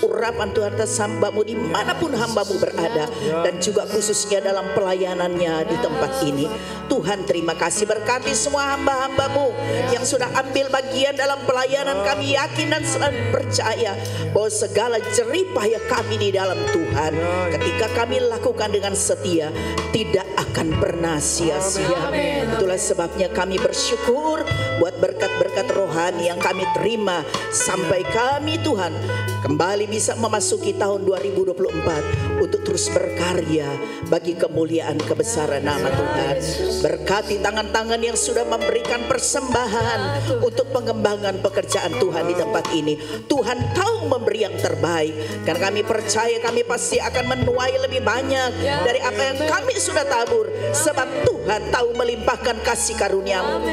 urapan Tuhan atas hamba-Mu dimanapun hamba-Mu berada, dan juga khususnya dalam pelayanannya di tempat ini. Tuhan terima kasih. Berkati semua hamba-hamba-Mu yang sudah ambil bagian dalam pelayanan. Kami yakin dan selalu percaya bahwa segala jerih payah kami di dalam Tuhan, ketika kami lakukan dengan setia, tidak akan pernah sia-sia. Itulah sebabnya kami bersyukur buat berkat-berkat rohani yang kami terima sampai kami Tuhan kembali bisa memasuki tahun 2024 untuk terus berkarya bagi kemuliaan kebesaran nama Tuhan. Berkati tangan-tangan yang sudah memberikan persembahan untuk pengembangan pekerjaan Tuhan di tempat ini. Tuhan tahu memberi yang terbaik, dan kami percaya kami pasti akan menuai lebih banyak dari apa yang kami sudah tabur, sebab Tuhan tahu melimpahkan kasih karunia-Mu,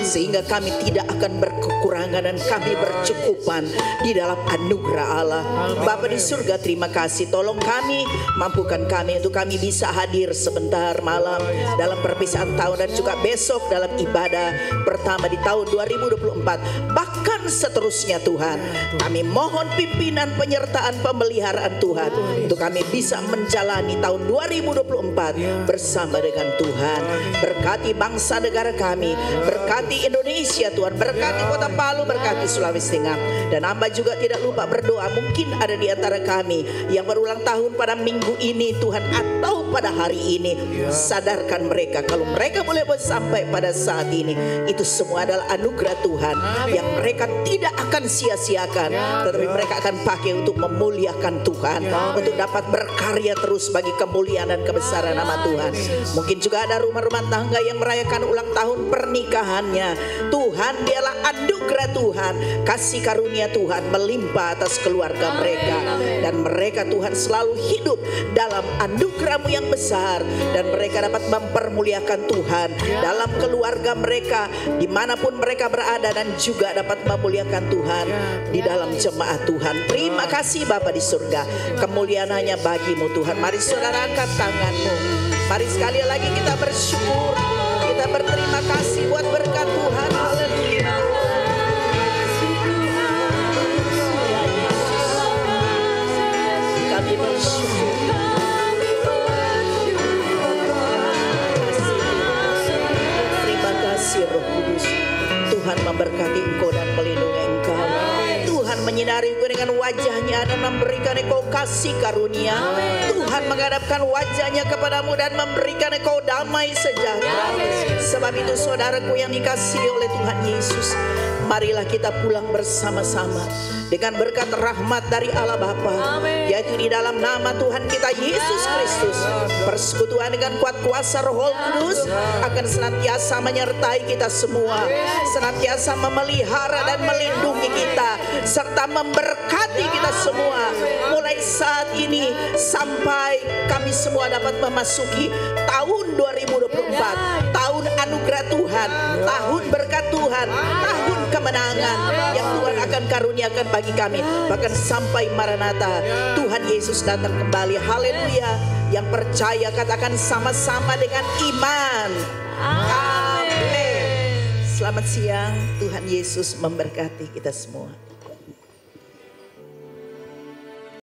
sehingga kami tidak akan berkekurangan dan kami bercukupan di dalam anugerah Allah. Bapa di surga, terima kasih, tolong kami, mampukan kami untuk kami bisa hadir sebentar malam dalam perpisahan tahun dan juga besok dalam ibadah pertama di tahun 2024, bahkan seterusnya Tuhan. Kami mohon pimpinan, penyertaan, pemeliharaan Tuhan untuk kami bisa menjalani tahun 2024 bersama dengan Tuhan. Berkati bangsa negara kami, berkati Indonesia Tuhan, berkati Kota Palu, berkati Sulawesi Tengah. Dan hamba juga tidak lupa berdoa, mungkin ada di antara kami yang berulang tahun pada minggu ini Tuhan, atau pada hari ini. Sadarkan mereka kalau mereka boleh sampai pada saat ini, itu semua adalah anugerah Tuhan yang mereka tidak akan sia-siakan, tetapi mereka akan pakai untuk memuliakan Tuhan, untuk dapat berkarya terus bagi kemuliaan dan kebesaran nama Tuhan. Mungkin juga ada rumah-rumah tangga yang merayakan ulang tahun pernikahannya. Tuhan, dialah anugerah Tuhan, kasih karunia Tuhan melimpah atas keluarga mereka, dan mereka Tuhan selalu hidup dalam anugerah-Mu yang besar, dan mereka dapat mempermuliakan Tuhan dalam keluarga mereka dimanapun mereka berada, dan juga dapat memuliakan Tuhan di dalam jemaat Tuhan. Terima kasih Bapa di surga, kemuliaan hanya bagi-Mu Tuhan. Mari saudara angkat tangan-Mu, mari sekali lagi kita bersyukur, kita berterima kasih buat berkat Tuhan. Haleluya. Kami bersyukur. Terima kasih Roh Kudus. Tuhan memberkati engkau dan melindungi engkau. Tuhan menyinari engkau dengan wajahnya dan memberikan engkau kasih karunia. Tuhan menghadapkan wajahnya kepadamu dan memberikan engkau damai sejahtera. Sebab itu saudaraku yang dikasihi oleh Tuhan Yesus, marilah kita pulang bersama-sama dengan berkat rahmat dari Allah Bapa, yaitu di dalam nama Tuhan kita Yesus Kristus. Persekutuan dengan kuat kuasa Roh Kudus akan senantiasa menyertai kita semua, senantiasa memelihara dan melindungi kita, serta memberkati kita semua mulai saat ini sampai kami semua dapat memasuki tahun 2024, tahun anugerah Tuhan, tahun berkat Tuhan, tahun kemenangan yang Tuhan akan karuniakan bagi kami, bahkan sampai Maranatha, Tuhan Yesus datang kembali. Haleluya. Yang percaya katakan sama-sama dengan iman. Amin. Selamat siang, Tuhan Yesus memberkati kita semua.